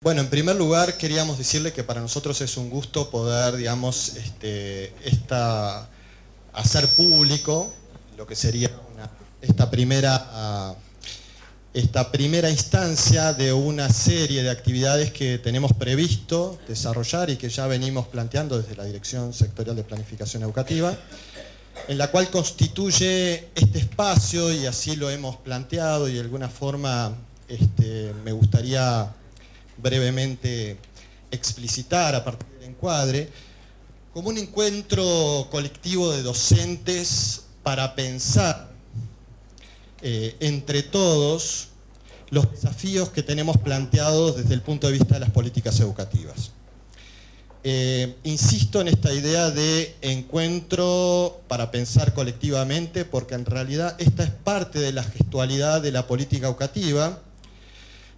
Bueno, en primer lugar queríamos decirle que para nosotros es un gusto poder, digamos, hacer público lo que sería esta primera instancia de una serie de actividades que tenemos previsto desarrollar y que ya venimos planteando desde la Dirección Sectorial de Planificación Educativa, en la cual constituye este espacio, y así lo hemos planteado, y de alguna forma me gustaría brevemente explicitar a partir del encuadre, como un encuentro colectivo de docentes para pensar entre todos los desafíos que tenemos planteados desde el punto de vista de las políticas educativas. Insisto en esta idea de encuentro para pensar colectivamente, porque en realidad esta es parte de la gestualidad de la política educativa,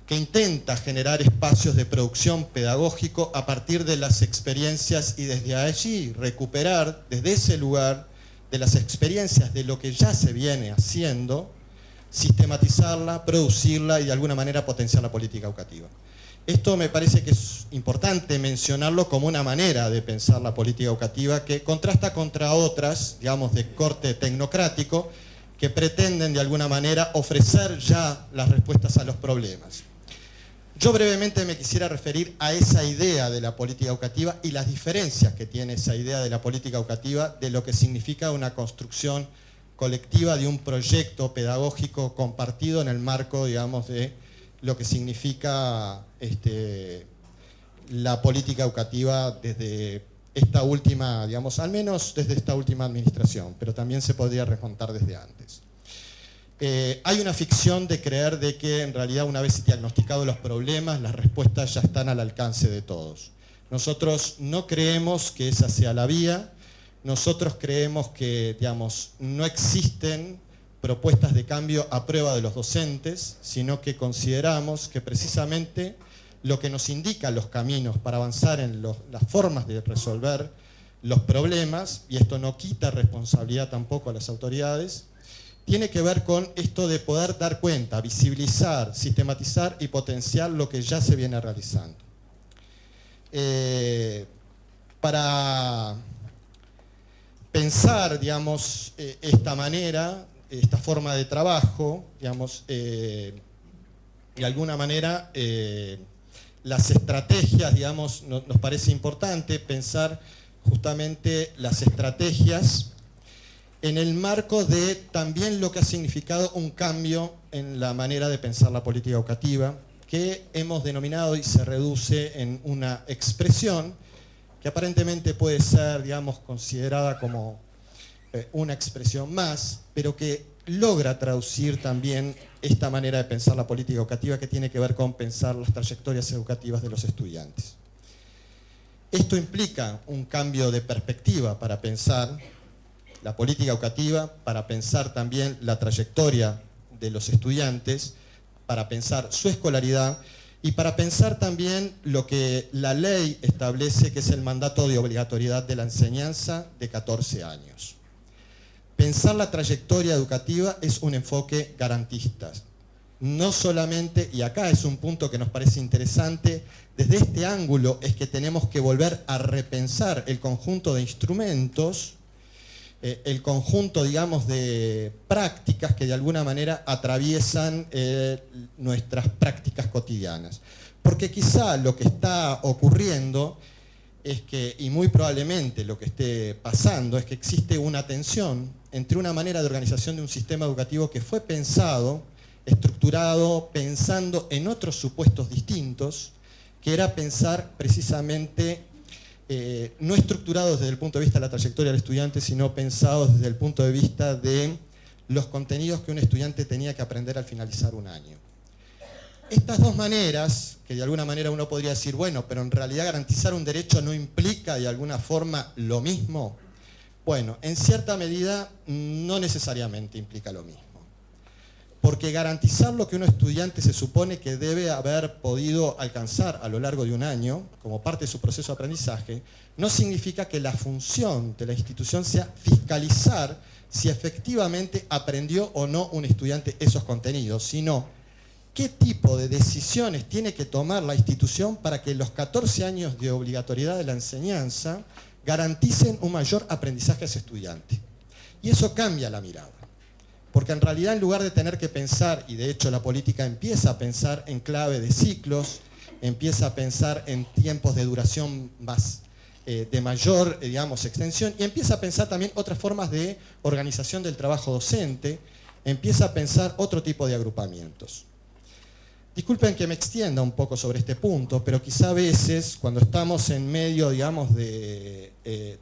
que intenta generar espacios de producción pedagógico a partir de las experiencias y desde allí recuperar, desde ese lugar, de las experiencias de lo que ya se viene haciendo, sistematizarla, producirla y de alguna manera potenciar la política educativa. Esto me parece que es importante mencionarlo como una manera de pensar la política educativa que contrasta contra otras, digamos, de corte tecnocrático, que pretenden de alguna manera ofrecer ya las respuestas a los problemas. Yo brevemente me quisiera referir a esa idea de la política educativa y las diferencias que tiene esa idea de la política educativa de lo que significa una construcción colectiva de un proyecto pedagógico compartido en el marco, digamos, de lo que significa la política educativa desde esta última, digamos, al menos desde esta última administración, pero también se podría remontar desde antes. Hay una ficción de creer de que en realidad una vez diagnosticados los problemas, las respuestas ya están al alcance de todos. Nosotros no creemos que esa sea la vía, nosotros creemos que, digamos, no existen propuestas de cambio a prueba de los docentes, sino que consideramos que precisamente lo que nos indica los caminos para avanzar en las formas de resolver los problemas, y esto no quita responsabilidad tampoco a las autoridades, tiene que ver con esto de poder dar cuenta, visibilizar, sistematizar y potenciar lo que ya se viene realizando. Para pensar, digamos, esta manera, esta forma de trabajo, digamos, de alguna manera las estrategias, digamos, nos parece importante pensar justamente las estrategias en el marco de también lo que ha significado un cambio en la manera de pensar la política educativa, que hemos denominado y se reduce en una expresión que aparentemente puede ser, digamos, considerada como una expresión más, pero que logra traducir también esta manera de pensar la política educativa, que tiene que ver con pensar las trayectorias educativas de los estudiantes. Esto implica un cambio de perspectiva para pensar la política educativa, para pensar también la trayectoria de los estudiantes, para pensar su escolaridad y para pensar también lo que la ley establece, que es el mandato de obligatoriedad de la enseñanza de 14 años. Pensar la trayectoria educativa es un enfoque garantista. No solamente, y acá es un punto que nos parece interesante, desde este ángulo es que tenemos que volver a repensar el conjunto de instrumentos, el conjunto, digamos, de prácticas que de alguna manera atraviesan nuestras prácticas cotidianas. Porque quizá lo que está ocurriendo es que, y muy probablemente lo que esté pasando, es que existe una tensión entre una manera de organización de un sistema educativo que fue pensado, estructurado, pensando en otros supuestos distintos, que era pensar precisamente no estructurados desde el punto de vista de la trayectoria del estudiante, sino pensados desde el punto de vista de los contenidos que un estudiante tenía que aprender al finalizar un año. Estas dos maneras, que de alguna manera uno podría decir, bueno, pero en realidad garantizar un derecho no implica de alguna forma lo mismo. Bueno, en cierta medida no necesariamente implica lo mismo. Porque garantizar lo que un estudiante se supone que debe haber podido alcanzar a lo largo de un año, como parte de su proceso de aprendizaje, no significa que la función de la institución sea fiscalizar si efectivamente aprendió o no un estudiante esos contenidos, sino qué tipo de decisiones tiene que tomar la institución para que los 14 años de obligatoriedad de la enseñanza garanticen un mayor aprendizaje a ese estudiante. Y eso cambia la mirada. Porque en realidad, en lugar de tener que pensar, y de hecho la política empieza a pensar en clave de ciclos, empieza a pensar en tiempos de duración más, de mayor, digamos, extensión, y empieza a pensar también otras formas de organización del trabajo docente, empieza a pensar otro tipo de agrupamientos. Disculpen que me extienda un poco sobre este punto, pero quizá a veces, cuando estamos en medio, digamos, de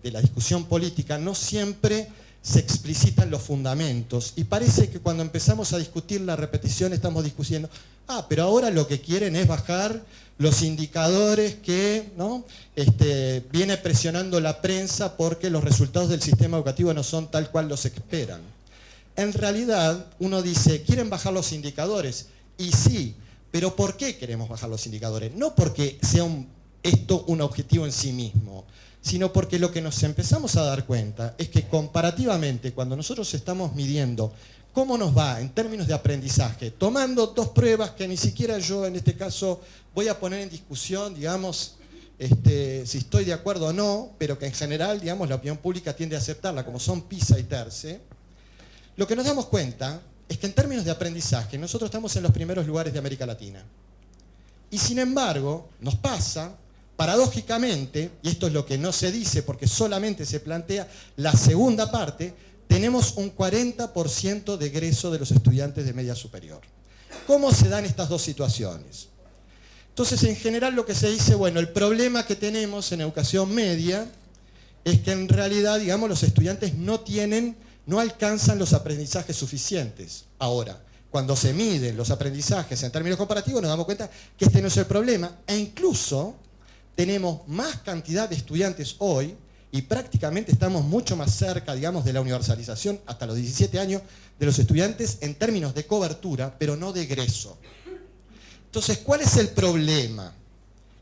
la discusión política, no siempre se explicitan los fundamentos, y parece que cuando empezamos a discutir la repetición estamos discutiendo, pero ahora lo que quieren es bajar los indicadores que, ¿no?, viene presionando la prensa porque los resultados del sistema educativo no son tal cual los esperan. En realidad, uno dice, ¿quieren bajar los indicadores? Y sí, pero ¿por qué queremos bajar los indicadores? No porque sea esto un objetivo en sí mismo, sino porque lo que nos empezamos a dar cuenta es que comparativamente, cuando nosotros estamos midiendo cómo nos va en términos de aprendizaje, tomando dos pruebas que ni siquiera yo en este caso voy a poner en discusión, digamos, si estoy de acuerdo o no, pero que en general, digamos, la opinión pública tiende a aceptarla, como son PISA y TERCE, lo que nos damos cuenta es que en términos de aprendizaje nosotros estamos en los primeros lugares de América Latina. Y sin embargo, nos pasa, paradójicamente, y esto es lo que no se dice porque solamente se plantea la segunda parte, tenemos un 40% de egreso de los estudiantes de media superior. ¿Cómo se dan estas dos situaciones? Entonces, en general lo que se dice, bueno, el problema que tenemos en educación media es que en realidad, digamos, los estudiantes no alcanzan los aprendizajes suficientes. Ahora, cuando se miden los aprendizajes en términos comparativos, nos damos cuenta que este no es el problema, e incluso tenemos más cantidad de estudiantes hoy, y prácticamente estamos mucho más cerca, digamos, de la universalización hasta los 17 años de los estudiantes en términos de cobertura, pero no de egreso. Entonces, ¿cuál es el problema?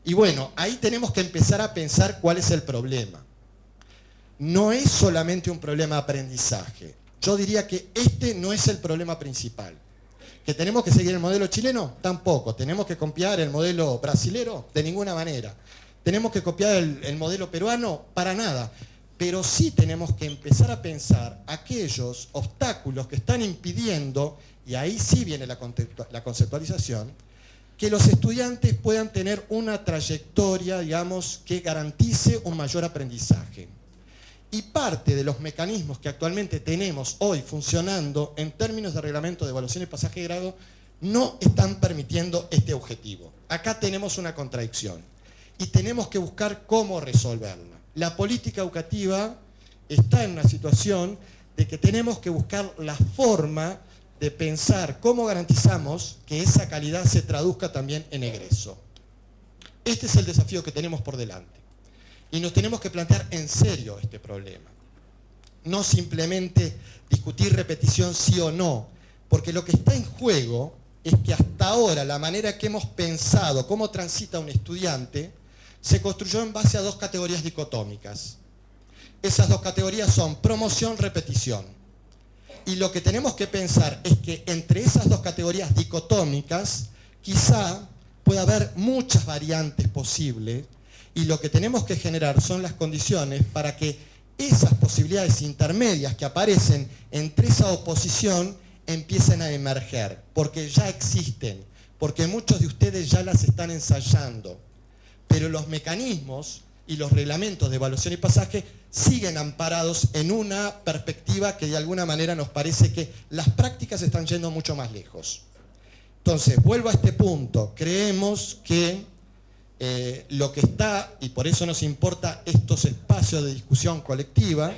Y bueno, ahí tenemos que empezar a pensar cuál es el problema. No es solamente un problema de aprendizaje. Yo diría que este no es el problema principal. ¿Que tenemos que seguir el modelo chileno? Tampoco. ¿Tenemos que copiar el modelo brasilero? De ninguna manera. ¿Tenemos que copiar el modelo peruano? Para nada. Pero sí tenemos que empezar a pensar aquellos obstáculos que están impidiendo, y ahí sí viene la conceptualización, que los estudiantes puedan tener una trayectoria, digamos, que garantice un mayor aprendizaje. Y parte de los mecanismos que actualmente tenemos hoy funcionando en términos de reglamento de evaluación y pasaje de grado no están permitiendo este objetivo. Acá tenemos una contradicción y tenemos que buscar cómo resolverla. La política educativa está en una situación de que tenemos que buscar la forma de pensar cómo garantizamos que esa calidad se traduzca también en egreso. Este es el desafío que tenemos por delante. Y nos tenemos que plantear en serio este problema. No simplemente discutir repetición sí o no, porque lo que está en juego es que hasta ahora la manera que hemos pensado cómo transita un estudiante se construyó en base a dos categorías dicotómicas. Esas dos categorías son promoción, repetición. Y lo que tenemos que pensar es que entre esas dos categorías dicotómicas quizá pueda haber muchas variantes posibles, y lo que tenemos que generar son las condiciones para que esas posibilidades intermedias que aparecen entre esa oposición empiecen a emerger, porque ya existen, porque muchos de ustedes ya las están ensayando, pero los mecanismos y los reglamentos de evaluación y pasaje siguen amparados en una perspectiva que de alguna manera nos parece que las prácticas están yendo mucho más lejos. Entonces, vuelvo a este punto, creemos que lo que está, y por eso nos importa estos espacios de discusión colectiva,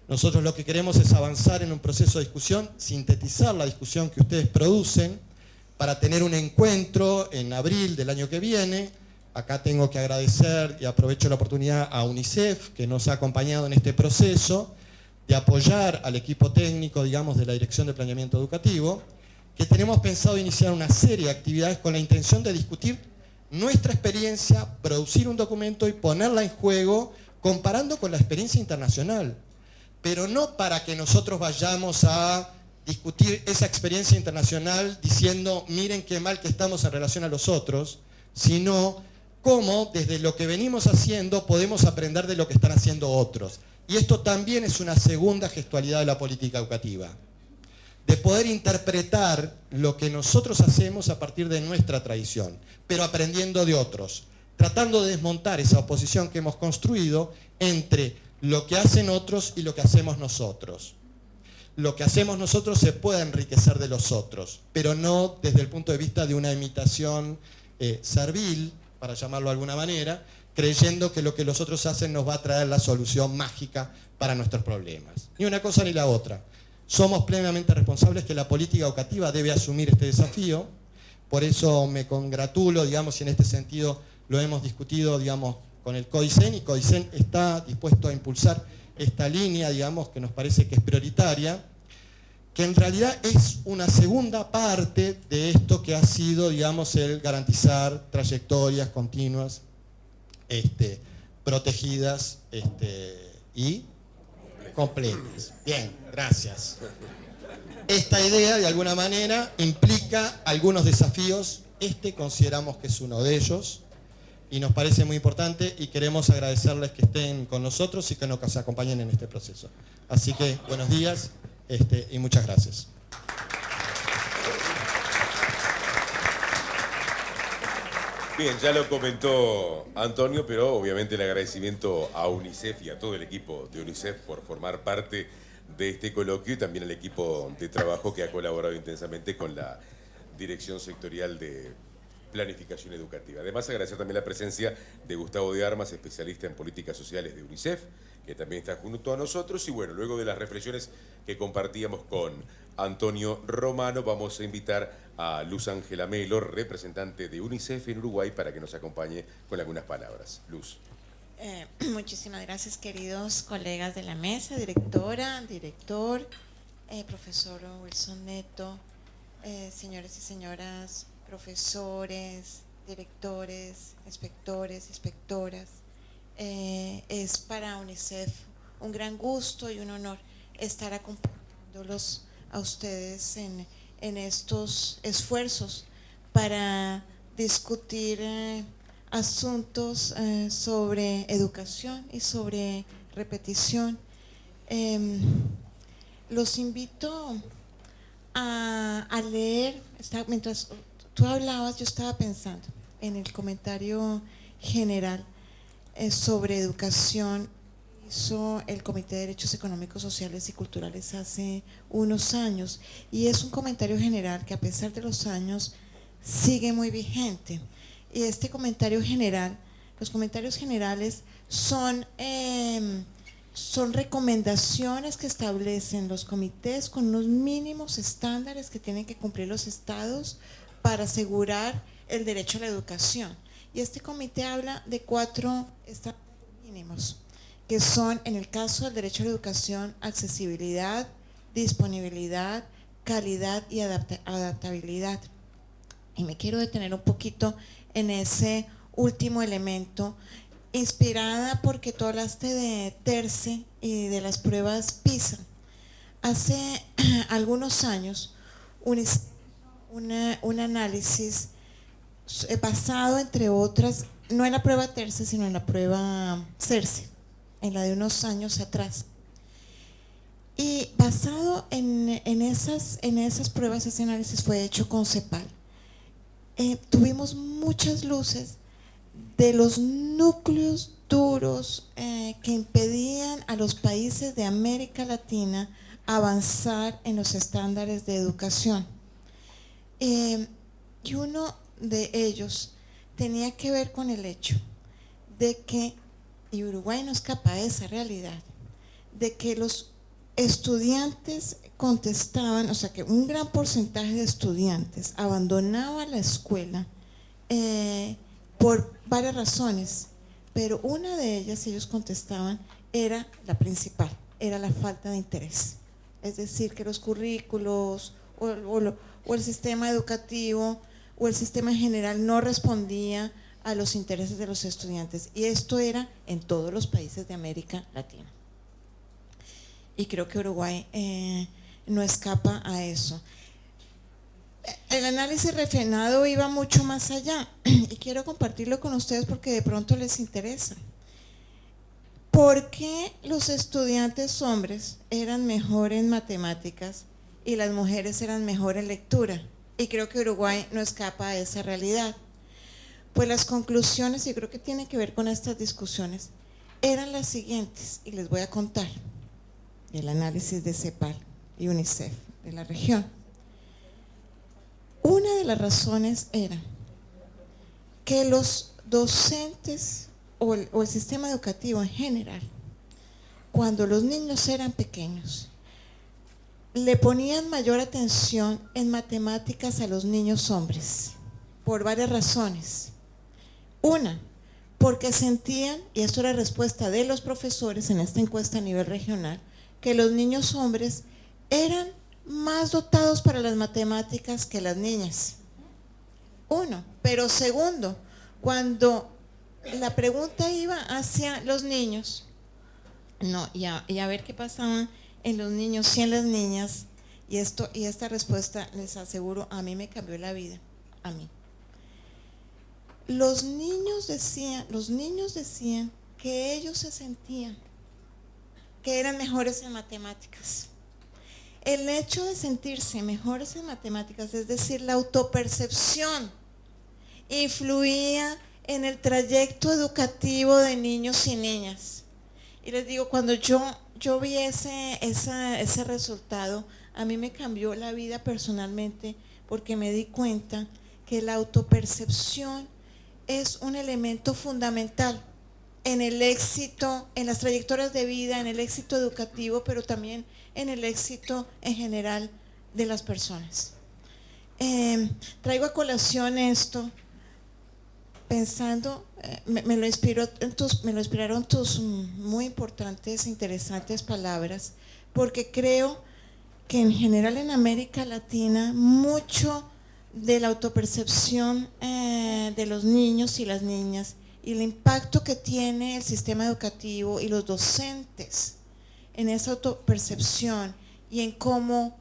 nosotros lo que queremos es avanzar en un proceso de discusión, sintetizar la discusión que ustedes producen para tener un encuentro en abril del año que viene. Acá tengo que agradecer y aprovecho la oportunidad a UNICEF, que nos ha acompañado en este proceso, de apoyar al equipo técnico, digamos, de la Dirección de Planeamiento Educativo, que tenemos pensado iniciar una serie de actividades con la intención de discutir nuestra experiencia, producir un documento y ponerla en juego comparando con la experiencia internacional. Pero no para que nosotros vayamos a discutir esa experiencia internacional diciendo miren qué mal que estamos en relación a los otros, sino cómo desde lo que venimos haciendo podemos aprender de lo que están haciendo otros. Y esto también es una segunda gestualidad de la política educativa, de poder interpretar lo que nosotros hacemos a partir de nuestra tradición, pero aprendiendo de otros, tratando de desmontar esa oposición que hemos construido entre lo que hacen otros y lo que hacemos nosotros. Lo que hacemos nosotros se puede enriquecer de los otros, pero no desde el punto de vista de una imitación servil, para llamarlo de alguna manera, creyendo que lo que los otros hacen nos va a traer la solución mágica para nuestros problemas. Ni una cosa ni la otra. Somos plenamente responsables que la política educativa debe asumir este desafío, por eso me congratulo, digamos, y en este sentido lo hemos discutido, digamos, con el CODICEN, y CODICEN está dispuesto a impulsar esta línea, digamos, que nos parece que es prioritaria, que en realidad es una segunda parte de esto que ha sido, digamos, el garantizar trayectorias continuas, protegidas y completas. Bien, gracias. Esta idea, de alguna manera, implica algunos desafíos. Consideramos que es uno de ellos y nos parece muy importante y queremos agradecerles que estén con nosotros y que nos acompañen en este proceso. Así que, buenos días y muchas gracias. Bien, ya lo comentó Antonio, pero obviamente el agradecimiento a UNICEF y a todo el equipo de UNICEF por formar parte de este coloquio y también al equipo de trabajo que ha colaborado intensamente con la Dirección Sectorial de Planificación Educativa. Además, agradecer también la presencia de Gustavo de Armas, especialista en políticas sociales de UNICEF, que también está junto a nosotros. Y bueno, luego de las reflexiones que compartíamos con Antonio Romano, vamos a invitar a Luz Ángela Melo, representante de UNICEF en Uruguay, para que nos acompañe con algunas palabras. Luz. Muchísimas gracias, queridos colegas de la mesa, directora, director, profesor Wilson Neto, señores y señoras, profesores, directores, inspectores, inspectoras. Es para UNICEF un gran gusto y un honor estar acompañándolos a ustedes en estos esfuerzos para discutir asuntos sobre educación y sobre repetición. Los invito a leer, mientras tú hablabas, yo estaba pensando en el comentario general sobre educación que hizo el Comité de Derechos Económicos, Sociales y Culturales hace unos años, y es un comentario general que a pesar de los años sigue muy vigente. Y este comentario general, los comentarios generales son recomendaciones que establecen los comités con unos mínimos estándares que tienen que cumplir los estados para asegurar el derecho a la educación. Y este comité habla de 4 estándares mínimos, que son, en el caso del derecho a la educación, accesibilidad, disponibilidad, calidad y adaptabilidad. Y me quiero detener un poquito en ese último elemento, inspirada porque tú hablaste de TERCE y de las pruebas PISA. Hace algunos años, un análisis basado, entre otras, no en la prueba TERCE, sino en la prueba CERCE, en la de unos años atrás. Y basado en esas pruebas, ese análisis fue hecho con CEPAL. Tuvimos muchas luces de los núcleos duros que impedían a los países de América Latina avanzar en los estándares de educación. Y uno de ellos tenía que ver con el hecho de que, y Uruguay no escapa de esa realidad, de que los estudiantes contestaban, o sea que un gran porcentaje de estudiantes abandonaba la escuela por varias razones, pero una de ellas, ellos contestaban, era la principal, era la falta de interés. Es decir, que los currículos o el sistema educativo o el sistema en general no respondía a los intereses de los estudiantes. Y esto era en todos los países de América Latina. Y creo que Uruguay no escapa a eso. El análisis refinado iba mucho más allá y quiero compartirlo con ustedes porque de pronto les interesa. ¿Por qué los estudiantes hombres eran mejor en matemáticas y las mujeres eran mejor en lectura? Y creo que Uruguay no escapa a esa realidad. Pues las conclusiones, y creo que tiene que ver con estas discusiones, eran las siguientes, y les voy a contar el análisis de CEPAL y UNICEF de la región. Una de las razones era que los docentes o el sistema educativo en general, cuando los niños eran pequeños, le ponían mayor atención en matemáticas a los niños hombres, por varias razones. Una, porque sentían, y esto era respuesta de los profesores en esta encuesta a nivel regional, que los niños hombres eran más dotados para las matemáticas que las niñas. Uno, pero segundo, cuando la pregunta iba hacia los niños, no, y a ver qué pasaba en los niños y en las niñas, y esta respuesta, les aseguro, a mí me cambió la vida, a mí. Los niños decían que ellos se sentían que eran mejores en matemáticas. El hecho de sentirse mejores en matemáticas, es decir, la autopercepción, influía en el trayecto educativo de niños y niñas. Y les digo, cuando yo vi ese resultado, a mí me cambió la vida personalmente, porque me di cuenta que la autopercepción es un elemento fundamental en el éxito, en las trayectorias de vida, en el éxito educativo, pero también en el éxito en general de las personas. Traigo a colación esto pensando, me lo inspiraron tus muy importantes, interesantes palabras, porque creo que en general en América Latina mucho de la autopercepción de los niños y las niñas y el impacto que tiene el sistema educativo y los docentes en esa autopercepción y en cómo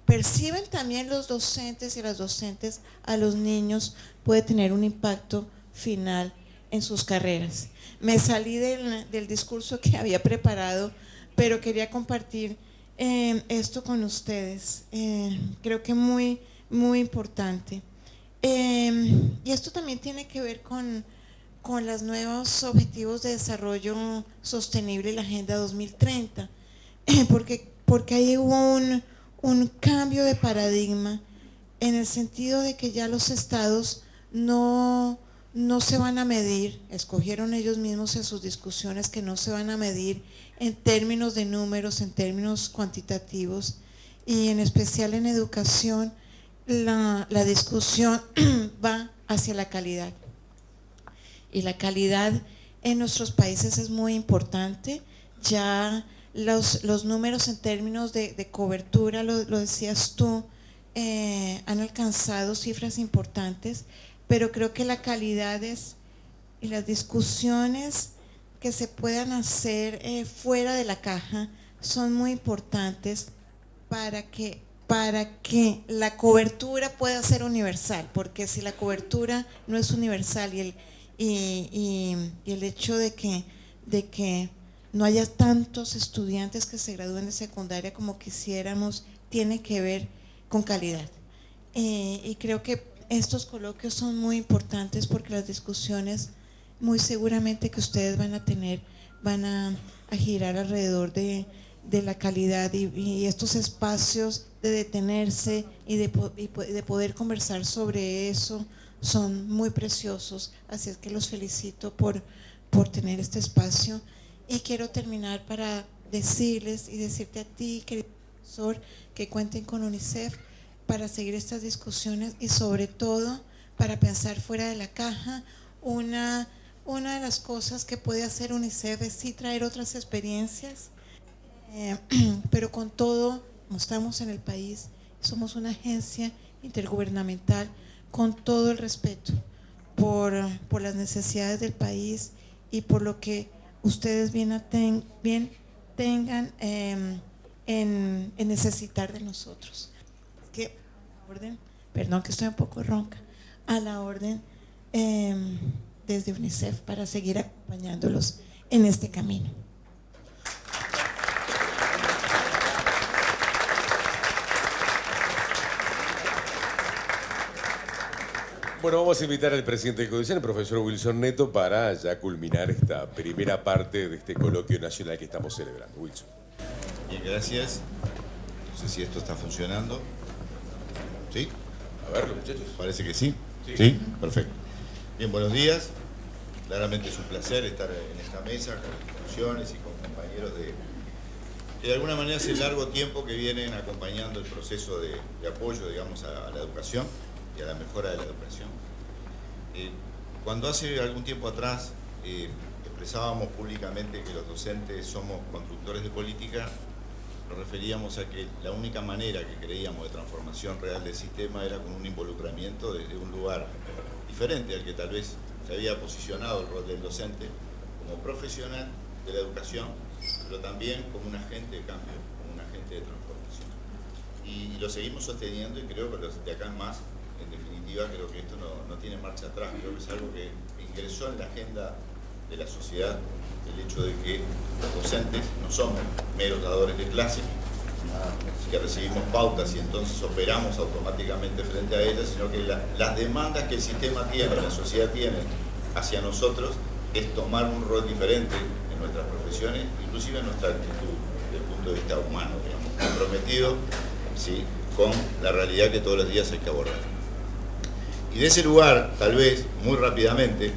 perciben también los docentes y las docentes a los niños, puede tener un impacto final en sus carreras. Me salí del discurso que había preparado, pero quería compartir esto con ustedes. Creo que muy, muy importante. Y esto también tiene que ver con los nuevos objetivos de desarrollo sostenible y la Agenda 2030, porque ahí hubo un cambio de paradigma en el sentido de que ya los estados no se van a medir, escogieron ellos mismos en sus discusiones que no se van a medir en términos de números, en términos cuantitativos, y en especial en educación la discusión va hacia la calidad. Y la calidad en nuestros países es muy importante. Ya los números en términos de cobertura, lo decías tú, han alcanzado cifras importantes, pero creo que la calidad y las discusiones que se puedan hacer fuera de la caja son muy importantes para que la cobertura pueda ser universal, porque si la cobertura no es universal y el hecho de que no haya tantos estudiantes que se gradúen de secundaria como quisiéramos, tiene que ver con calidad. Y creo que estos coloquios son muy importantes porque las discusiones muy seguramente que ustedes van a tener van a girar alrededor de la calidad y estos espacios de detenerse y de poder conversar sobre eso son muy preciosos. Así es que los felicito por tener este espacio, y quiero terminar para decirles y decirte a ti, querido profesor, que cuenten con UNICEF para seguir estas discusiones y sobre todo para pensar fuera de la caja. Una de las cosas que puede hacer UNICEF es sí traer otras experiencias, pero con todo, como estamos en el país, somos una agencia intergubernamental con todo el respeto por las necesidades del país y por lo que ustedes bien tengan en necesitar de nosotros. Que, perdón que estoy un poco ronca, a la orden desde UNICEF para seguir acompañándolos en este camino. Bueno, vamos a invitar al presidente de Codicen, el profesor Wilson Neto, para ya culminar esta primera parte de este coloquio nacional que estamos celebrando. Wilson. Bien, gracias. No sé si esto está funcionando. ¿Sí? A verlo, muchachos. Parece que sí. Sí, perfecto. Bien, buenos días. Claramente es un placer estar en esta mesa con instituciones y con compañeros que de alguna manera hace largo tiempo que vienen acompañando el proceso de apoyo, digamos, a la educación y a la mejora de la educación. Cuando hace algún tiempo atrás expresábamos públicamente que los docentes somos constructores de política, nos referíamos a que la única manera que creíamos de transformación real del sistema era con un involucramiento desde un lugar diferente al que tal vez se había posicionado el rol del docente como profesional de la educación, pero también como un agente de cambio, como un agente de transformación. Y lo seguimos sosteniendo y creo que de acá en más, en definitiva, creo que esto no tiene marcha atrás, creo que es algo que ingresó en la agenda de la sociedad, el hecho de que los docentes no somos meros dadores de clase, que recibimos pautas y entonces operamos automáticamente frente a ellas, sino que las demandas que el sistema tiene, la sociedad tiene hacia nosotros, es tomar un rol diferente en nuestras profesiones, inclusive en nuestra actitud, desde el punto de vista humano, digamos, comprometido, ¿sí?, con la realidad que todos los días hay que abordar. Y de ese lugar, tal vez, muy rápidamente,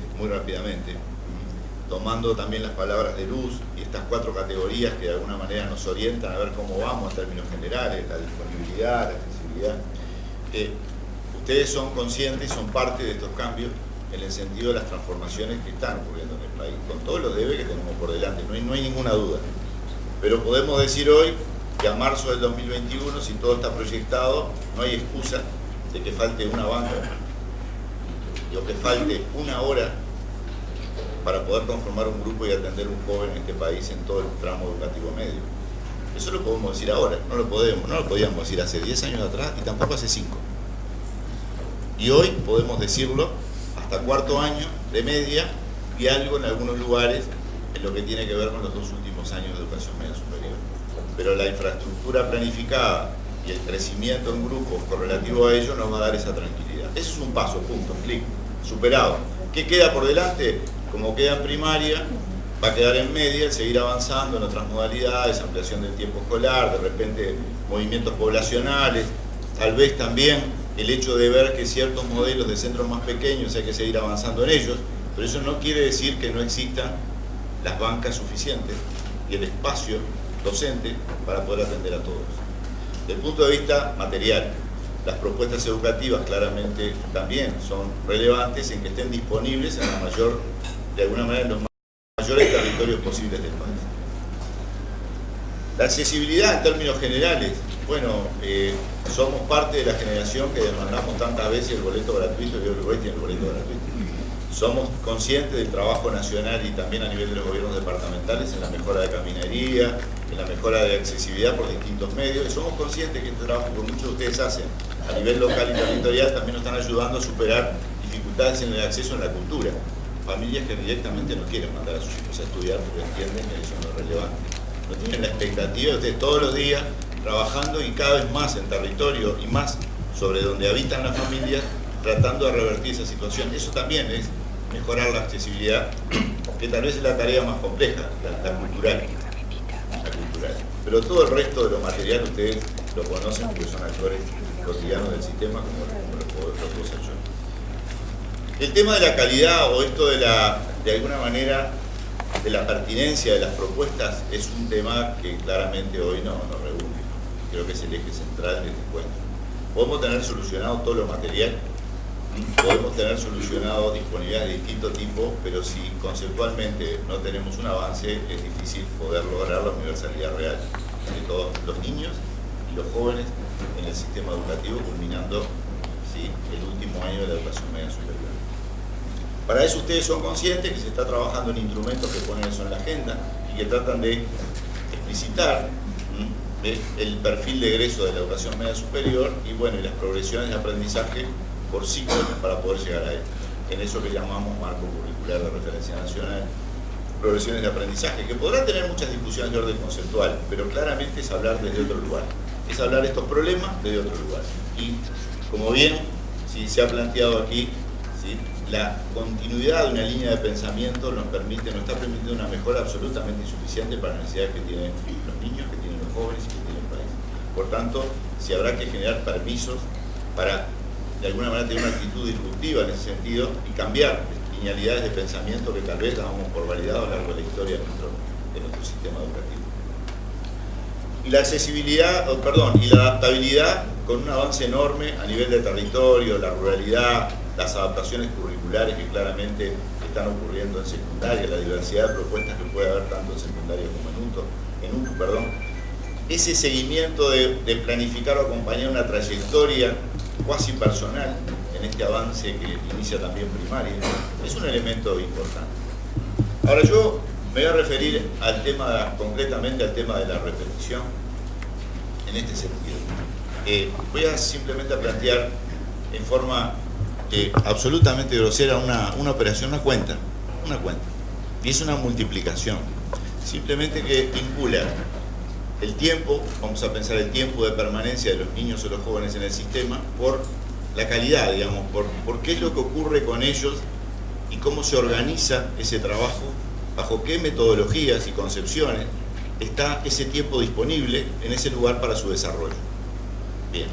tomando también las palabras de Luz y estas 4 categorías que de alguna manera nos orientan a ver cómo vamos en términos generales, la disponibilidad, la accesibilidad, ustedes son conscientes y son parte de estos cambios en el sentido de las transformaciones que están ocurriendo en el país, con todos los deberes que tenemos por delante, no hay ninguna duda. Pero podemos decir hoy que a marzo del 2021, si todo está proyectado, no hay excusa de que falte una banca o que falte una hora para poder conformar un grupo y atender a un joven en este país en todo el tramo educativo medio. Eso lo podemos decir ahora, no lo podíamos decir hace 10 años atrás y tampoco hace 5. Y hoy podemos decirlo hasta 4º año de media y algo en algunos lugares en lo que tiene que ver con los 2 últimos años de educación media superior. Pero la infraestructura planificada y el crecimiento en grupos correlativo a ello nos va a dar esa tranquilidad. Ese es un paso, punto, clic, superado. ¿Qué queda por delante? Como queda en primaria, va a quedar en media el seguir avanzando en otras modalidades, ampliación del tiempo escolar, de repente movimientos poblacionales, tal vez también el hecho de ver que ciertos modelos de centros más pequeños hay que seguir avanzando en ellos, pero eso no quiere decir que no existan las bancas suficientes y el espacio docente para poder atender a todos. Desde el punto de vista material, las propuestas educativas claramente también son relevantes en que estén disponibles en la mayor, de alguna manera, en los mayores territorios posibles del país. La accesibilidad en términos generales, bueno, somos parte de la generación que demandamos tantas veces el boleto gratuito y Uruguay tiene el boleto gratuito. Somos conscientes del trabajo nacional y también a nivel de los gobiernos departamentales en la mejora de caminería, en la mejora de accesibilidad por distintos medios, y somos conscientes que este trabajo que muchos de ustedes hacen a nivel local y territorial también nos están ayudando a superar dificultades en el acceso a la cultura. Familias que directamente no quieren mandar a sus hijos a estudiar porque entienden que eso no es relevante. No tienen la expectativa de ustedes todos los días trabajando y cada vez más en territorio y más sobre donde habitan las familias, tratando de revertir esa situación. Eso también es mejorar la accesibilidad, que tal vez es la tarea más compleja, la cultural. Pero todo el resto de lo material ustedes lo conocen porque son actores cotidianos del sistema como lo puedo ser yo. El tema de la calidad o esto de alguna manera de la pertinencia de las propuestas es un tema que claramente hoy no nos reúne. Creo que es el eje central de este encuentro. Podemos tener solucionado todo lo material, podemos tener solucionado disponibilidad de distinto tipo, pero si conceptualmente no tenemos un avance, es difícil poder lograr la universalidad real de todos los niños y los jóvenes en el sistema educativo, culminando el último año de la educación media superior. Para eso ustedes son conscientes que se está trabajando en instrumentos que ponen eso en la agenda y que tratan de explicitar el perfil de egreso de la educación media superior y bueno, y las progresiones de aprendizaje por ciclos para poder llegar a él. En eso que llamamos marco curricular de referencia nacional, progresiones de aprendizaje, que podrán tener muchas discusiones de orden conceptual, pero claramente es hablar desde otro lugar, es hablar de estos problemas desde otro lugar. Y como bien se ha planteado aquí, la continuidad de una línea de pensamiento nos está permitiendo una mejora absolutamente insuficiente para las necesidades que tienen los niños, que tienen los jóvenes y que tiene el país. Por tanto, si habrá que generar permisos para, de alguna manera, tener una actitud disruptiva en ese sentido y cambiar linealidades de pensamiento que tal vez damos por validado a lo largo de la historia de nuestro sistema educativo. Y la accesibilidad, y la adaptabilidad con un avance enorme a nivel de territorio, la ruralidad, las adaptaciones curriculares que claramente están ocurriendo en secundaria, la diversidad de propuestas que puede haber tanto en secundaria como en UTU, ese seguimiento de planificar o acompañar una trayectoria cuasi personal en este avance que inicia también primaria, es un elemento importante. Ahora yo me voy a referir concretamente al tema de la repetición en este sentido. Voy a simplemente plantear en forma absolutamente grosera una operación, una cuenta, y es una multiplicación, simplemente que vincula el tiempo, vamos a pensar el tiempo de permanencia de los niños o los jóvenes en el sistema, por la calidad, digamos, por qué es lo que ocurre con ellos y cómo se organiza ese trabajo, bajo qué metodologías y concepciones está ese tiempo disponible en ese lugar para su desarrollo. Bien.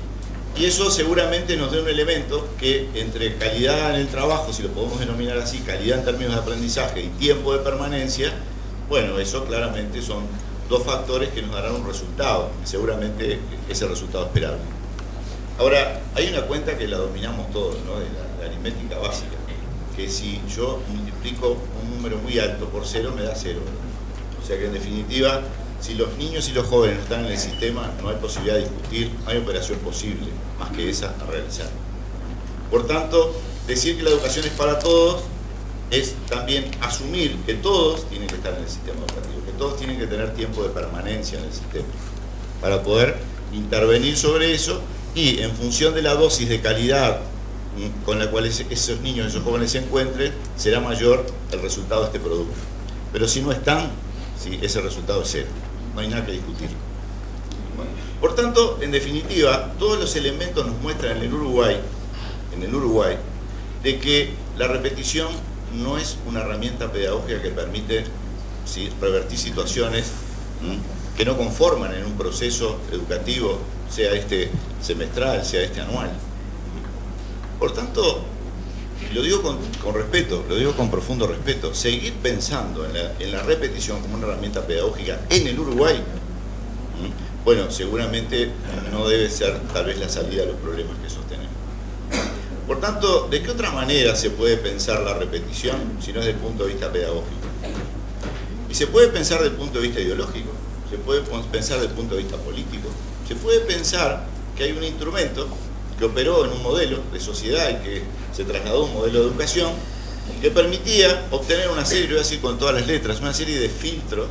Y eso seguramente nos da un elemento que entre calidad en el trabajo, si lo podemos denominar así, calidad en términos de aprendizaje y tiempo de permanencia, bueno, eso claramente son dos factores que nos darán un resultado, seguramente ese resultado esperable. Ahora, hay una cuenta que la dominamos todos, ¿no? De la aritmética básica, que si yo multiplico un número muy alto por 0, me da 0. O sea que en definitiva, si los niños y los jóvenes no están en el sistema, no hay posibilidad de discutir, no hay operación posible, más que esa a realizar. Por tanto, decir que la educación es para todos es también asumir que todos tienen que estar en el sistema educativo, que todos tienen que tener tiempo de permanencia en el sistema, para poder intervenir sobre eso y en función de la dosis de calidad con la cual esos niños y esos jóvenes se encuentren, será mayor el resultado de este producto. Pero si no están, ese resultado es 0. No hay nada que discutir. Bueno, por tanto, en definitiva, todos los elementos nos muestran en el Uruguay, de que la repetición no es una herramienta pedagógica que permite revertir situaciones que no conforman en un proceso educativo, sea este semestral, sea este anual. Por tanto, lo digo con respeto, lo digo con profundo respeto, seguir pensando en la repetición como una herramienta pedagógica en el Uruguay, bueno, seguramente no debe ser tal vez la salida de los problemas que sostenemos. Por tanto, ¿de qué otra manera se puede pensar la repetición si no es desde el punto de vista pedagógico? Y se puede pensar desde el punto de vista ideológico, se puede pensar desde el punto de vista político, se puede pensar que hay un instrumento que operó en un modelo de sociedad y que se trasladó a un modelo de educación que permitía obtener una serie, lo voy a decir con todas las letras, una serie de filtros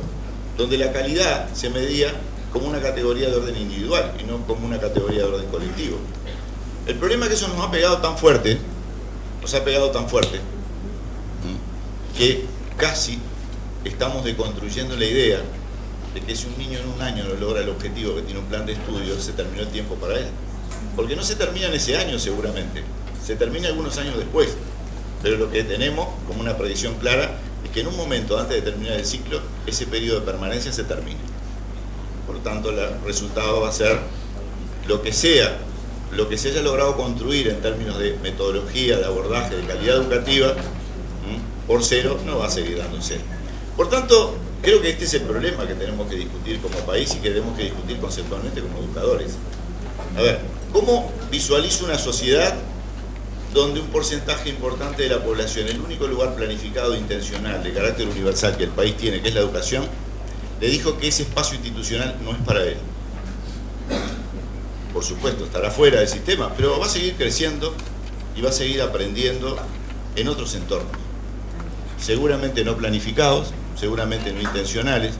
donde la calidad se medía como una categoría de orden individual y no como una categoría de orden colectivo. El problema es que eso nos ha pegado tan fuerte, que casi estamos deconstruyendo la idea de que si un niño en un año no logra el objetivo que tiene un plan de estudio, se terminó el tiempo para él. Porque no se termina en ese año seguramente, se termina algunos años después. Pero lo que tenemos como una predicción clara es que en un momento antes de terminar el ciclo, ese periodo de permanencia se termina. Por lo tanto, el resultado va a ser lo que se haya logrado construir en términos de metodología, de abordaje, de calidad educativa, por 0 no va a seguir dando 0. Por tanto, creo que este es el problema que tenemos que discutir como país y que tenemos que discutir conceptualmente como educadores. A ver, ¿cómo visualizo una sociedad donde un porcentaje importante de la población, el único lugar planificado e intencional de carácter universal que el país tiene, que es la educación, le dijo que ese espacio institucional no es para él? Por supuesto, estará fuera del sistema, pero va a seguir creciendo y va a seguir aprendiendo en otros entornos. Seguramente no planificados, seguramente no intencionales,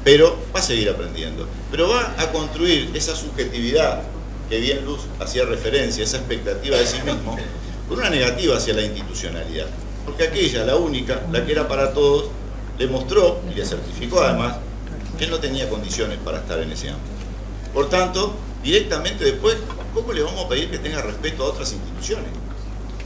pero va a seguir aprendiendo. Pero va a construir esa subjetividad que bien Luz hacía referencia, esa expectativa de sí mismo, con una negativa hacia la institucionalidad. Porque aquella, la única, la que era para todos, le mostró y le certificó además que él no tenía condiciones para estar en ese ámbito. Por tanto, directamente después, ¿cómo le vamos a pedir que tenga respeto a otras instituciones?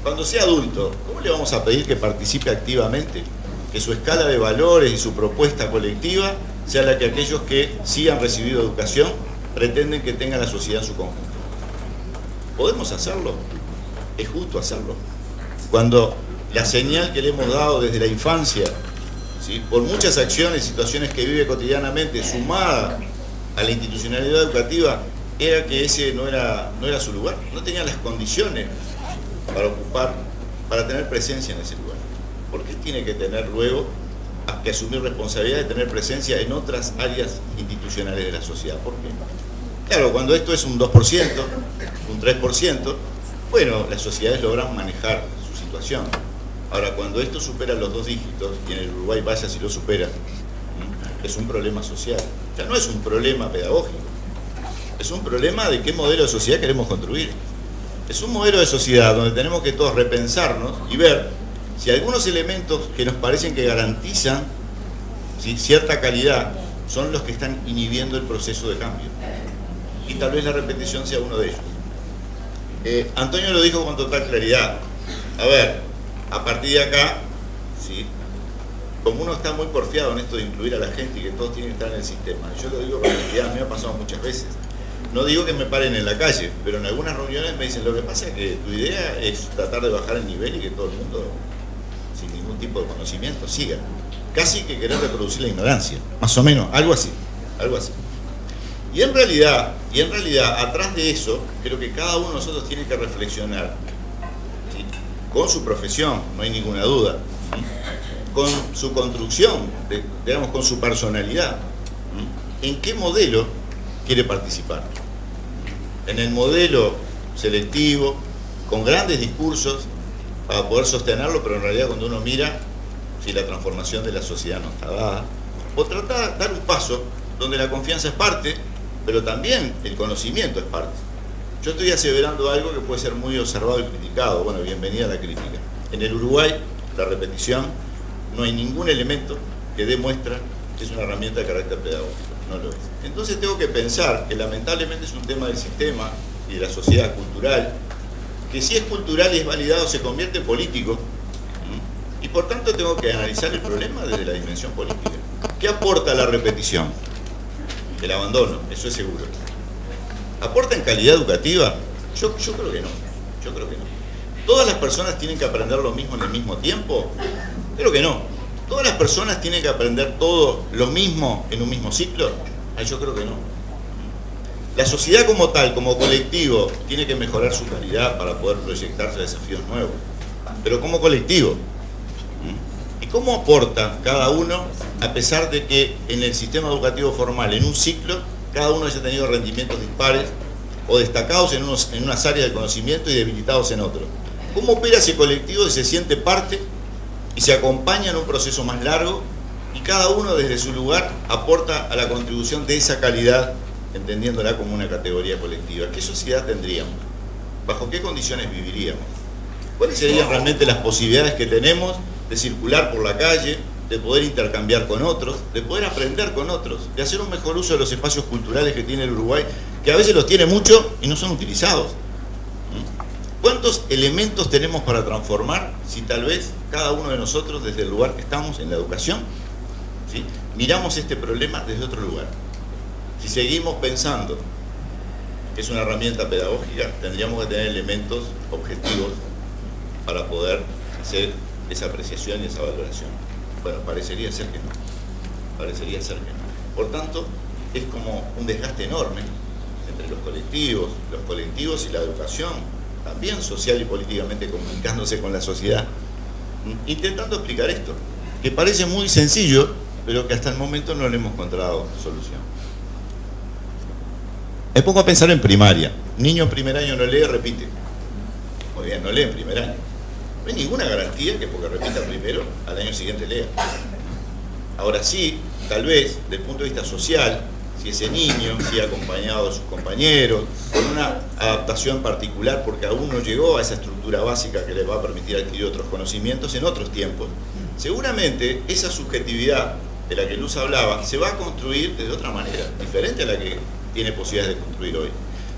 Cuando sea adulto, ¿cómo le vamos a pedir que participe activamente? Que su escala de valores y su propuesta colectiva sea la que aquellos que sí han recibido educación pretenden que tenga la sociedad en su conjunto. ¿Podemos hacerlo? Es justo hacerlo. Cuando la señal que le hemos dado desde la infancia, ¿sí?, por muchas acciones y situaciones que vive cotidianamente, sumada a la institucionalidad educativa, era que ese no era su lugar, no tenía las condiciones para ocupar, para tener presencia en ese lugar. ¿Por qué tiene que tener luego que asumir responsabilidad de tener presencia en otras áreas institucionales de la sociedad? ¿Por qué? Claro, cuando esto es un 2%, un 3%, bueno, las sociedades logran manejar su situación. Ahora, cuando esto supera los 2 dígitos, y en el Uruguay vaya si lo supera, es un problema social. Ya no es un problema pedagógico, es un problema de qué modelo de sociedad queremos construir. Es un modelo de sociedad donde tenemos que todos repensarnos y ver si algunos elementos que nos parecen que garantizan, ¿sí?, cierta calidad, son los que están inhibiendo el proceso de cambio. Y tal vez la repetición sea uno de ellos. Antonio lo dijo con total claridad. A ver, a partir de acá, ¿sí?, como uno está muy porfiado en esto de incluir a la gente y que todos tienen que estar en el sistema, yo lo digo con claridad, me ha pasado muchas veces. No digo que me paren en la calle, pero en algunas reuniones me dicen, lo que pasa es que tu idea es tratar de bajar el nivel y que todo el mundo, sin ningún tipo de conocimiento, siga. Casi que querer reproducir la ignorancia, más o menos, algo así, algo así. Y en realidad, atrás de eso, creo que cada uno de nosotros tiene que reflexionar, ¿sí?, con su profesión, no hay ninguna duda, ¿sí?, con su construcción, digamos, con su personalidad, ¿sí?, en qué modelo quiere participar. En el modelo selectivo, con grandes discursos, para poder sostenerlo, pero en realidad cuando uno mira si la transformación de la sociedad no está dada, o tratar de dar un paso donde la confianza es parte, pero también el conocimiento es parte. Yo estoy aseverando algo que puede ser muy observado y criticado. Bueno, bienvenida a la crítica. En el Uruguay, la repetición, no hay ningún elemento que demuestra que es una herramienta de carácter pedagógico. No lo es. Entonces tengo que pensar que lamentablemente es un tema del sistema y de la sociedad cultural, que si es cultural y es validado se convierte en político, y por tanto tengo que analizar el problema desde la dimensión política. ¿Qué aporta la repetición? El abandono, eso es seguro. ¿Aporta en calidad educativa? Yo creo que no. Yo creo que no. ¿Todas las personas tienen que aprender lo mismo en el mismo tiempo? Creo que no. ¿Todas las personas tienen que aprender todo lo mismo en un mismo ciclo? Yo creo que no. La sociedad como tal, como colectivo, tiene que mejorar su calidad para poder proyectarse a desafíos nuevos. Pero como colectivo. ¿Y cómo aporta cada uno, a pesar de que en el sistema educativo formal, en un ciclo, cada uno haya tenido rendimientos dispares o destacados en unas áreas de conocimiento y debilitados en otros? ¿Cómo opera ese colectivo y se siente parte y se acompaña en un proceso más largo y cada uno desde su lugar aporta a la contribución de esa calidad, entendiéndola como una categoría colectiva? ¿Qué sociedad tendríamos? ¿Bajo qué condiciones viviríamos? ¿Cuáles serían realmente las posibilidades que tenemos de circular por la calle, de poder intercambiar con otros, de poder aprender con otros, de hacer un mejor uso de los espacios culturales que tiene el Uruguay, que a veces los tiene mucho y no son utilizados? ¿Cuántos elementos tenemos para transformar si tal vez cada uno de nosotros, desde el lugar que estamos, en la educación, ¿sí?, miramos este problema desde otro lugar? Si seguimos pensando que es una herramienta pedagógica, tendríamos que tener elementos objetivos para poder hacer esa apreciación y esa valoración. Bueno, parecería ser que no. Parecería ser que no. Por tanto, es como un desgaste enorme entre los colectivos y la educación, también social y políticamente comunicándose con la sociedad, intentando explicar esto, que parece muy sencillo, pero que hasta el momento no le hemos encontrado solución. Me pongo a pensar en primaria. Niño en primer año no lee, repite. Muy bien, no lee en primer año. No hay ninguna garantía que porque repita primero, al año siguiente lea. Ahora sí, tal vez, desde el punto de vista social, si ese niño sigue acompañado de sus compañeros, con una adaptación particular, porque aún no llegó a esa estructura básica que le va a permitir adquirir otros conocimientos en otros tiempos, seguramente esa subjetividad de la que Luz hablaba se va a construir de otra manera, diferente a la que tiene posibilidades de construir hoy.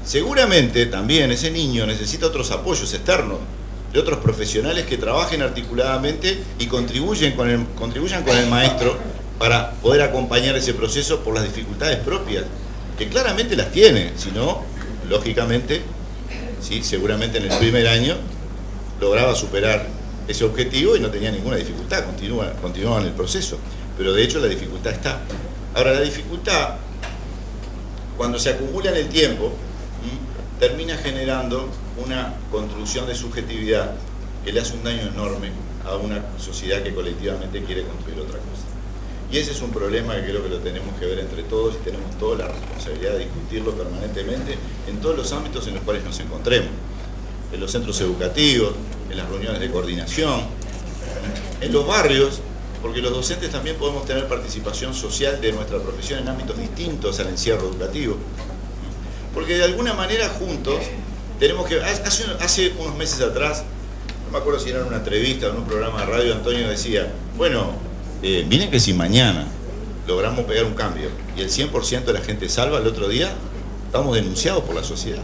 Seguramente también ese niño necesita otros apoyos externos, de otros profesionales que trabajen articuladamente y contribuyan con el maestro para poder acompañar ese proceso por las dificultades propias, que claramente las tiene, si no, lógicamente, sí, seguramente en el primer año lograba superar ese objetivo y no tenía ninguna dificultad, continuaba en el proceso, pero de hecho la dificultad está. Ahora, la dificultad, cuando se acumula en el tiempo, termina generando una construcción de subjetividad que le hace un daño enorme a una sociedad que colectivamente quiere construir otra cosa. Y ese es un problema que creo que lo tenemos que ver entre todos y tenemos toda la responsabilidad de discutirlo permanentemente en todos los ámbitos en los cuales nos encontremos. En los centros educativos, en las reuniones de coordinación, en los barrios, porque los docentes también podemos tener participación social de nuestra profesión en ámbitos distintos al encierro educativo. Porque de alguna manera juntos tenemos que... Hace unos meses atrás, no me acuerdo si era en una entrevista o en un programa de radio, Antonio decía, bueno, miren que si mañana logramos pegar un cambio y el 100% de la gente salva, el otro día estamos denunciados por la sociedad.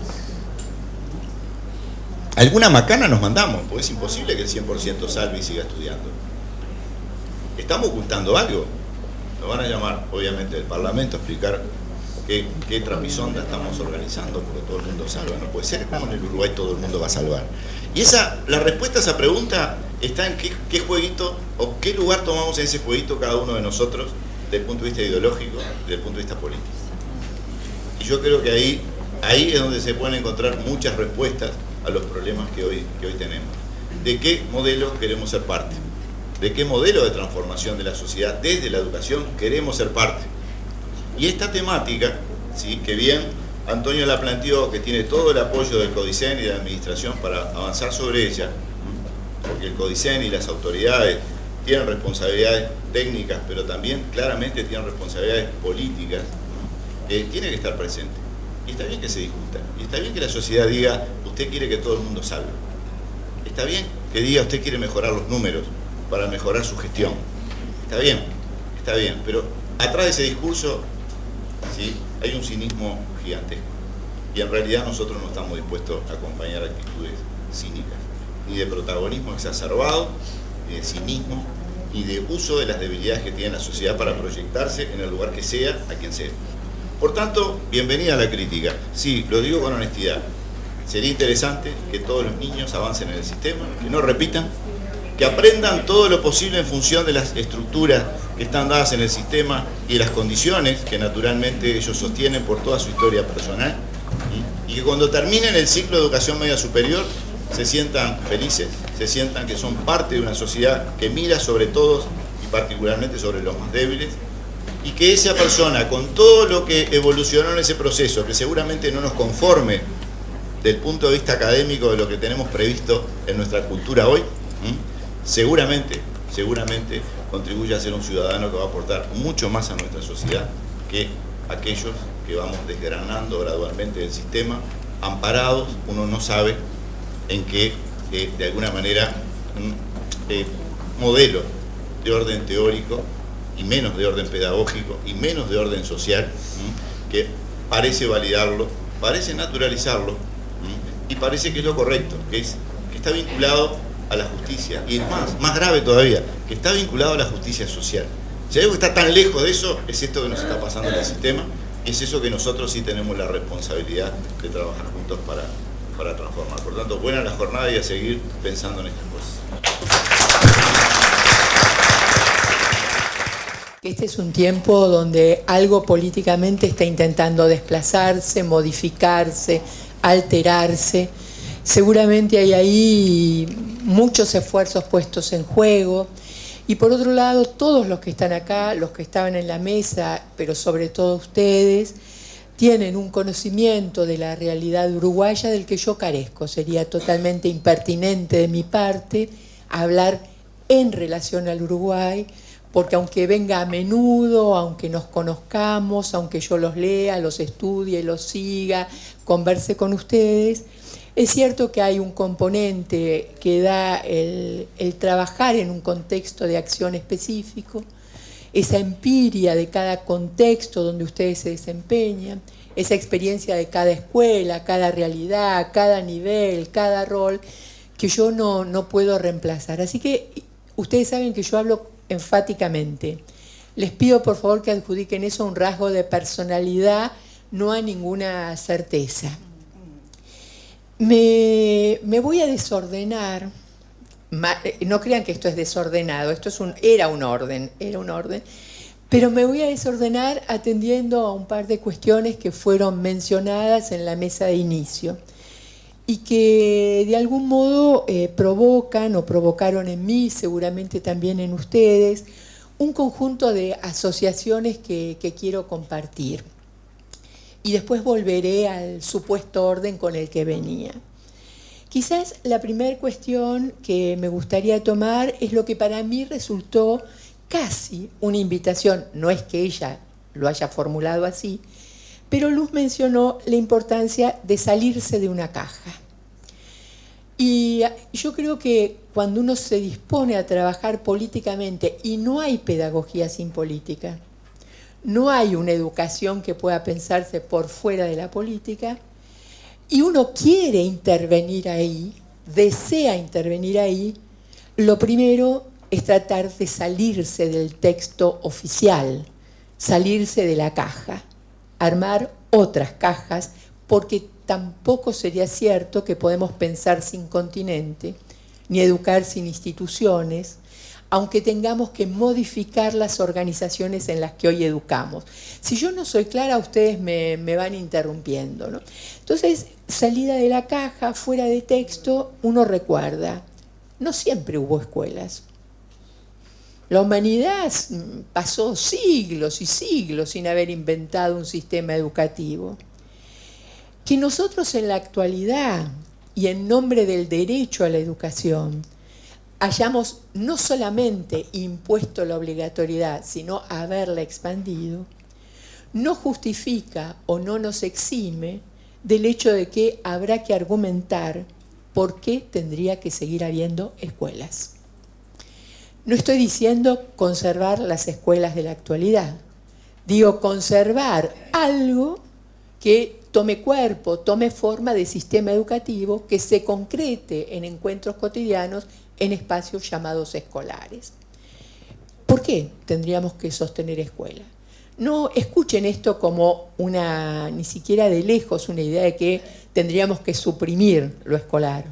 Alguna macana nos mandamos, porque es imposible que el 100% salve y siga estudiando. Estamos ocultando algo. Nos van a llamar, obviamente, del Parlamento a explicar qué trapisonda estamos organizando, porque todo el mundo salva. No puede ser, como en el Uruguay todo el mundo va a salvar. Y la respuesta a esa pregunta está en qué jueguito o qué lugar tomamos en ese jueguito cada uno de nosotros desde el punto de vista ideológico, desde el punto de vista político. Y yo creo que ahí es donde se pueden encontrar muchas respuestas a los problemas que hoy tenemos. ¿De qué modelo queremos ser parte? ¿De qué modelo de transformación de la sociedad desde la educación queremos ser parte? Y esta temática, ¿sí?, que bien Antonio la planteó, que tiene todo el apoyo del CODICEN y de la Administración para avanzar sobre ella, porque el CODICEN y las autoridades tienen responsabilidades técnicas, pero también claramente tienen responsabilidades políticas, tiene que estar presente. Y está bien que se discuta, y está bien que la sociedad diga, usted quiere que todo el mundo salga. Está bien que diga, usted quiere mejorar los números para mejorar su gestión. Está bien, pero atrás de ese discurso, ¿sí?, hay un cinismo gigantesco. Y en realidad nosotros no estamos dispuestos a acompañar actitudes cínicas, ni de protagonismo exacerbado, ni de cinismo, ni de uso de las debilidades que tiene la sociedad para proyectarse en el lugar que sea, a quien sea. Por tanto, bienvenida a la crítica. Sí, lo digo con honestidad. Sería interesante que todos los niños avancen en el sistema, que no repitan, que aprendan todo lo posible en función de las estructuras que están dadas en el sistema y de las condiciones que naturalmente ellos sostienen por toda su historia personal, y que cuando terminen el ciclo de educación media superior se sientan felices, se sientan que son parte de una sociedad que mira sobre todos y particularmente sobre los más débiles, y que esa persona, con todo lo que evolucionó en ese proceso, que seguramente no nos conforme del punto de vista académico de lo que tenemos previsto en nuestra cultura hoy, seguramente contribuye a ser un ciudadano que va a aportar mucho más a nuestra sociedad que aquellos que vamos desgranando gradualmente del sistema, amparados, uno no sabe en qué, de alguna manera, modelo de orden teórico y menos de orden pedagógico y menos de orden social, que parece validarlo, parece naturalizarlo y parece que es lo correcto, que está vinculado a la justicia, y es más grave todavía, que está vinculado a la justicia social. Si algo que está tan lejos de eso, es esto que nos está pasando en el sistema, y es eso que nosotros sí tenemos la responsabilidad de trabajar juntos para transformar. Por tanto, buena la jornada y a seguir pensando en estas cosas. Este es un tiempo donde algo políticamente está intentando desplazarse, modificarse, alterarse. Seguramente hay ahí muchos esfuerzos puestos en juego. Y por otro lado, todos los que están acá, los que estaban en la mesa, pero sobre todo ustedes, tienen un conocimiento de la realidad uruguaya del que yo carezco. Sería totalmente impertinente de mi parte hablar en relación al Uruguay, porque aunque venga a menudo, aunque nos conozcamos, aunque yo los lea, los estudie, los siga, converse con ustedes, es cierto que hay un componente que da el trabajar en un contexto de acción específico, esa empiria de cada contexto donde ustedes se desempeñan, esa experiencia de cada escuela, cada realidad, cada nivel, cada rol, que yo no puedo reemplazar. Así que ustedes saben que yo hablo enfáticamente. Les pido por favor que adjudiquen eso a un rasgo de personalidad, no a ninguna certeza. Me voy a desordenar, no crean que esto es desordenado, esto era un orden, pero me voy a desordenar atendiendo a un par de cuestiones que fueron mencionadas en la mesa de inicio y que de algún modo provocan o provocaron en mí, seguramente también en ustedes, un conjunto de asociaciones que quiero compartir. Y después volveré al supuesto orden con el que venía. Quizás la primera cuestión que me gustaría tomar es lo que para mí resultó casi una invitación, no es que ella lo haya formulado así, pero Luz mencionó la importancia de salirse de una caja. Y yo creo que cuando uno se dispone a trabajar políticamente, y no hay pedagogía sin política, no hay una educación que pueda pensarse por fuera de la política, y uno quiere intervenir ahí, desea intervenir ahí, lo primero es tratar de salirse del texto oficial, salirse de la caja, armar otras cajas, porque tampoco sería cierto que podemos pensar sin continente, ni educar sin instituciones, aunque tengamos que modificar las organizaciones en las que hoy educamos. Si yo no soy clara, ustedes me van interrumpiendo, ¿no? Entonces, salida de la caja, fuera de texto, uno recuerda, no siempre hubo escuelas. La humanidad pasó siglos y siglos sin haber inventado un sistema educativo. Que nosotros en la actualidad, y en nombre del derecho a la educación, hayamos no solamente impuesto la obligatoriedad, sino haberla expandido, no justifica o no nos exime del hecho de que habrá que argumentar por qué tendría que seguir habiendo escuelas. No estoy diciendo conservar las escuelas de la actualidad, digo conservar algo que tome cuerpo, tome forma de sistema educativo que se concrete en encuentros cotidianos en espacios llamados escolares. ¿Por qué tendríamos que sostener escuela? No escuchen esto como ni siquiera de lejos, una idea de que tendríamos que suprimir lo escolar.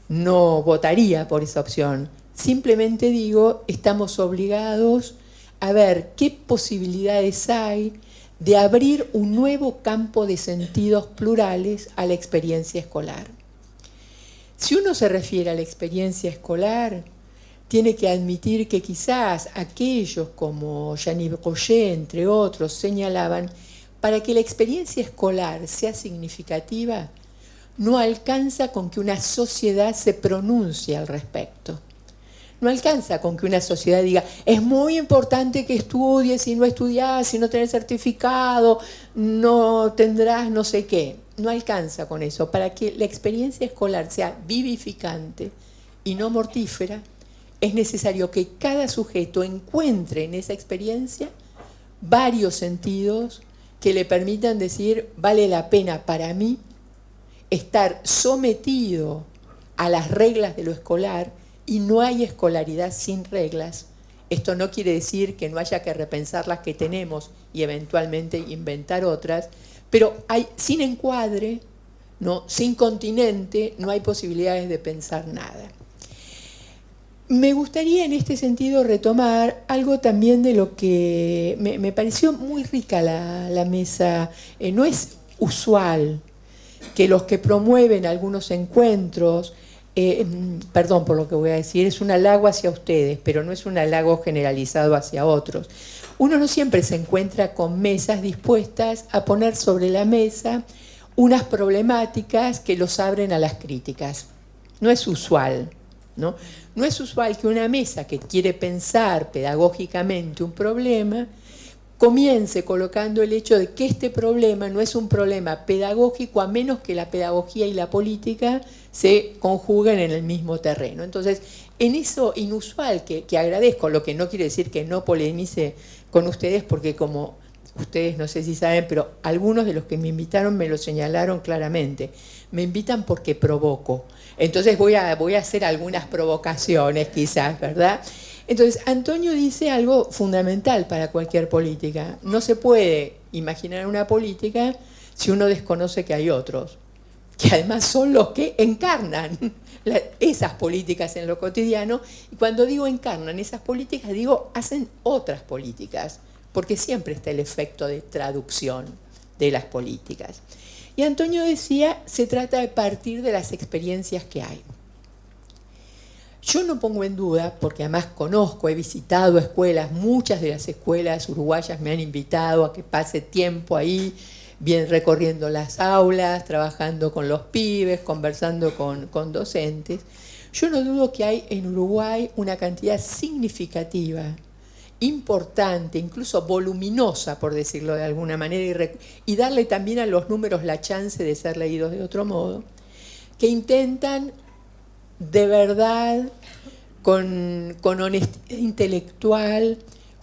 No votaría por esa opción. Simplemente digo, estamos obligados a ver qué posibilidades hay de abrir un nuevo campo de sentidos plurales a la experiencia escolar. Si uno se refiere a la experiencia escolar, tiene que admitir que quizás aquellos como Jean-Yves Roget, entre otros, señalaban, para que la experiencia escolar sea significativa, no alcanza con que una sociedad se pronuncie al respecto. No alcanza con que una sociedad diga, es muy importante que estudies, si no estudias, si no tenés certificado, no tendrás no sé qué. No alcanza con eso. Para que la experiencia escolar sea vivificante y no mortífera, es necesario que cada sujeto encuentre en esa experiencia varios sentidos que le permitan decir, vale la pena para mí estar sometido a las reglas de lo escolar, y no hay escolaridad sin reglas. Esto no quiere decir que no haya que repensar las que tenemos y eventualmente inventar otras, pero sin encuadre, ¿no? Sin continente, no hay posibilidades de pensar nada. Me gustaría en este sentido retomar algo también de lo que me pareció muy rica la mesa. No es usual que los que promueven algunos encuentros, perdón por lo que voy a decir, es un halago hacia ustedes, pero no es un halago generalizado hacia otros. Uno no siempre se encuentra con mesas dispuestas a poner sobre la mesa unas problemáticas que los abren a las críticas. No es usual, ¿no? No es usual que una mesa que quiere pensar pedagógicamente un problema comience colocando el hecho de que este problema no es un problema pedagógico a menos que la pedagogía y la política se conjuguen en el mismo terreno. Entonces, en eso inusual que agradezco, lo que no quiere decir que no polemice con ustedes, porque como ustedes no sé si saben, pero algunos de los que me invitaron me lo señalaron claramente. Me invitan porque provoco. Entonces voy a hacer algunas provocaciones quizás, ¿verdad? Entonces, Antonio dice algo fundamental para cualquier política. No se puede imaginar una política si uno desconoce que hay otros, que además son los que encarnan esas políticas en lo cotidiano. Y cuando digo encarnan esas políticas, digo hacen otras políticas, porque siempre está el efecto de traducción de las políticas. Y Antonio decía, se trata de partir de las experiencias que hay. Yo no pongo en duda, porque además conozco, he visitado escuelas, muchas de las escuelas uruguayas me han invitado a que pase tiempo ahí, bien recorriendo las aulas, trabajando con los pibes, conversando con docentes. Yo no dudo que hay en Uruguay una cantidad significativa, importante, incluso voluminosa, por decirlo de alguna manera, y darle también a los números la chance de ser leídos de otro modo, que intentan de verdad, con honestidad intelectual,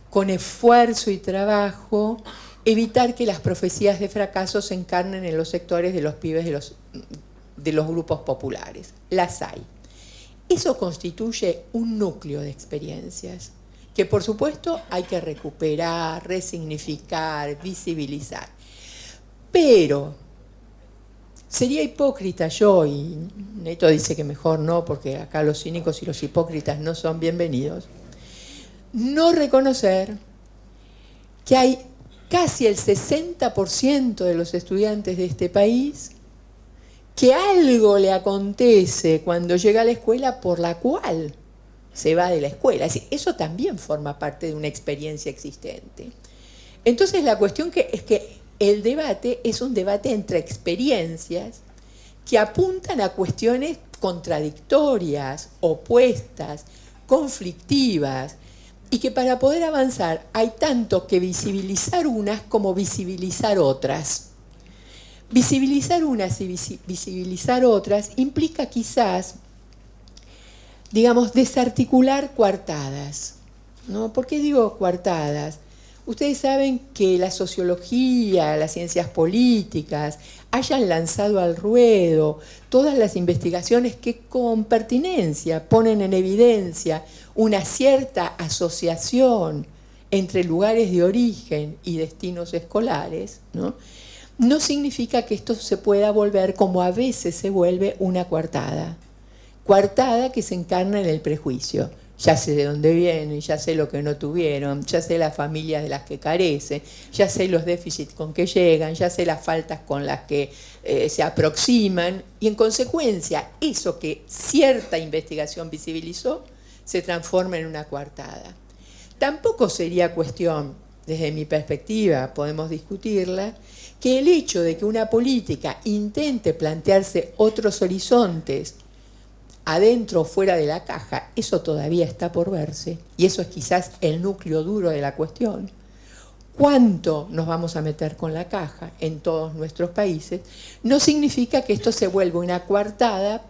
con esfuerzo y trabajo, evitar que las profecías de fracaso se encarnen en los sectores de los pibes de los grupos populares. Las hay. Eso constituye un núcleo de experiencias que, por supuesto, hay que recuperar, resignificar, visibilizar. Pero sería hipócrita yo, y Neto dice que mejor no, porque acá los cínicos y los hipócritas no son bienvenidos, no reconocer que hay casi el 60% de los estudiantes de este país que algo le acontece cuando llega a la escuela por la cual se va de la escuela. Es decir, eso también forma parte de una experiencia existente. Entonces la cuestión es que el debate es un debate entre experiencias que apuntan a cuestiones contradictorias, opuestas, conflictivas, y que para poder avanzar hay tanto que visibilizar unas como visibilizar otras. Visibilizar unas y visibilizar otras implica quizás, digamos, desarticular coartadas, ¿no? ¿Por qué digo coartadas? Ustedes saben que la sociología, las ciencias políticas, hayan lanzado al ruedo todas las investigaciones que con pertinencia ponen en evidencia una cierta asociación entre lugares de origen y destinos escolares, ¿no? No significa que esto se pueda volver, como a veces se vuelve, una coartada. Coartada que se encarna en el prejuicio. Ya sé de dónde vienen, ya sé lo que no tuvieron, ya sé las familias de las que carecen, ya sé los déficits con que llegan, ya sé las faltas con las que se aproximan, y en consecuencia eso que cierta investigación visibilizó se transforma en una coartada. Tampoco sería cuestión, desde mi perspectiva, podemos discutirla, que el hecho de que una política intente plantearse otros horizontes adentro o fuera de la caja, eso todavía está por verse, y eso es quizás el núcleo duro de la cuestión. ¿Cuánto nos vamos a meter con la caja en todos nuestros países? No significa que esto se vuelva una coartada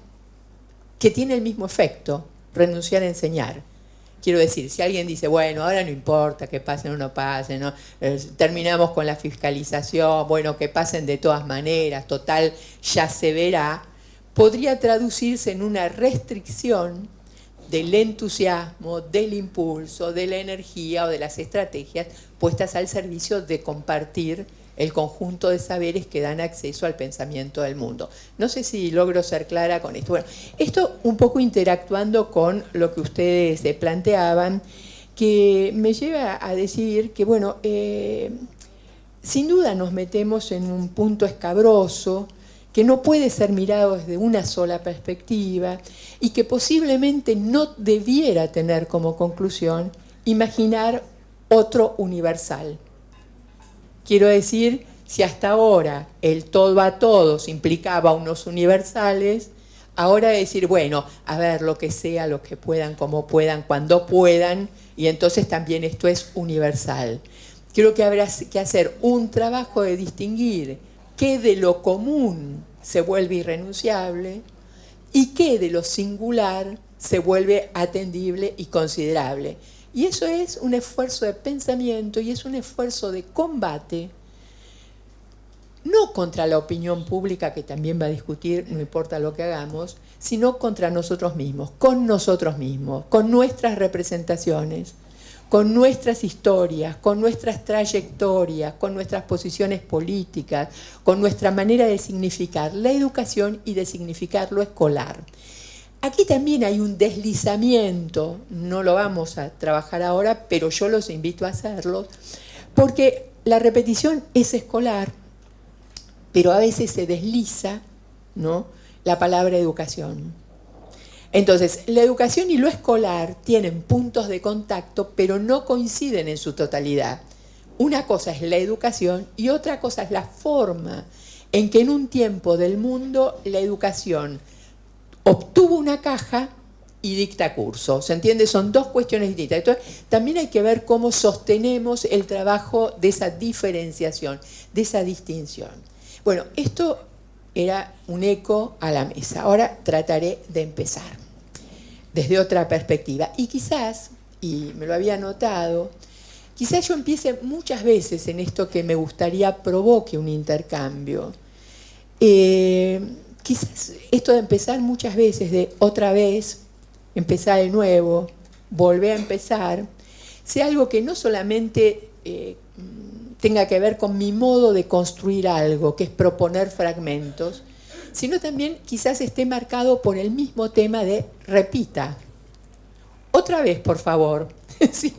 que tiene el mismo efecto, renunciar a enseñar. Quiero decir, si alguien dice, bueno, ahora no importa que pasen o no pasen, ¿no? Terminamos con la fiscalización, bueno, que pasen de todas maneras, total, ya se verá, podría traducirse en una restricción del entusiasmo, del impulso, de la energía o de las estrategias puestas al servicio de compartir el conjunto de saberes que dan acceso al pensamiento del mundo. No sé si logro ser clara con esto. Bueno, esto un poco interactuando con lo que ustedes planteaban, que me lleva a decir que, bueno, sin duda nos metemos en un punto escabroso, que no puede ser mirado desde una sola perspectiva y que posiblemente no debiera tener como conclusión imaginar otro universal. Quiero decir, si hasta ahora el todo a todos implicaba unos universales, Ahora decir, bueno, a ver, lo que sea, lo que puedan, como puedan, cuando puedan, y entonces también esto es universal. Creo que habrá que hacer un trabajo de distinguir qué de lo común se vuelve irrenunciable y qué de lo singular se vuelve atendible y considerable. Y eso es un esfuerzo de pensamiento y es un esfuerzo de combate, no contra la opinión pública, que también va a discutir, no importa lo que hagamos, sino contra nosotros mismos, con nuestras representaciones, con nuestras historias, con nuestras trayectorias, con nuestras posiciones políticas, con nuestra manera de significar la educación y de significar lo escolar. Aquí también hay un deslizamiento, no lo vamos a trabajar ahora, pero yo los invito a hacerlo, porque la repetición es escolar, pero a veces se desliza, ¿no?, la palabra educación. Entonces, la educación y lo escolar tienen puntos de contacto, pero no coinciden en su totalidad. Una cosa es la educación y otra cosa es la forma en que en un tiempo del mundo la educación obtuvo una caja y dicta curso. ¿Se entiende? Son dos cuestiones distintas. Entonces, también hay que ver cómo sostenemos el trabajo de esa diferenciación, de esa distinción. Bueno, esto era un eco a la mesa. Ahora trataré de empezar desde otra perspectiva. Y quizás, y me lo había notado, quizás yo empiece muchas veces en esto que me gustaría provoque un intercambio. Quizás esto de empezar muchas veces, de otra vez, empezar de nuevo, volver a empezar, sea algo que no solamente tenga que ver con mi modo de construir algo, que es proponer fragmentos, sino también quizás esté marcado por el mismo tema de repita. Otra vez, por favor. ¿Sí?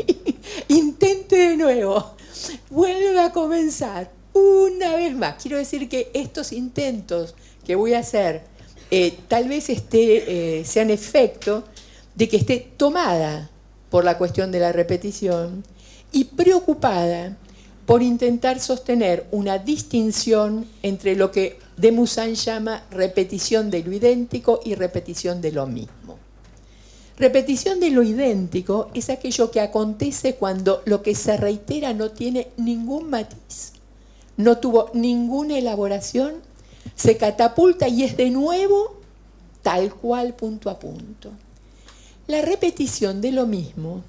Intente de nuevo. Vuelva a comenzar. Una vez más. Quiero decir que estos intentos que voy a hacer tal vez sean efecto de que esté tomada por la cuestión de la repetición y preocupada por intentar sostener una distinción entre lo que de Mouzin llama repetición de lo idéntico y repetición de lo mismo. Repetición de lo idéntico es aquello que acontece cuando lo que se reitera no tiene ningún matiz, no tuvo ninguna elaboración, se catapulta y es de nuevo tal cual, punto a punto. La repetición de lo mismo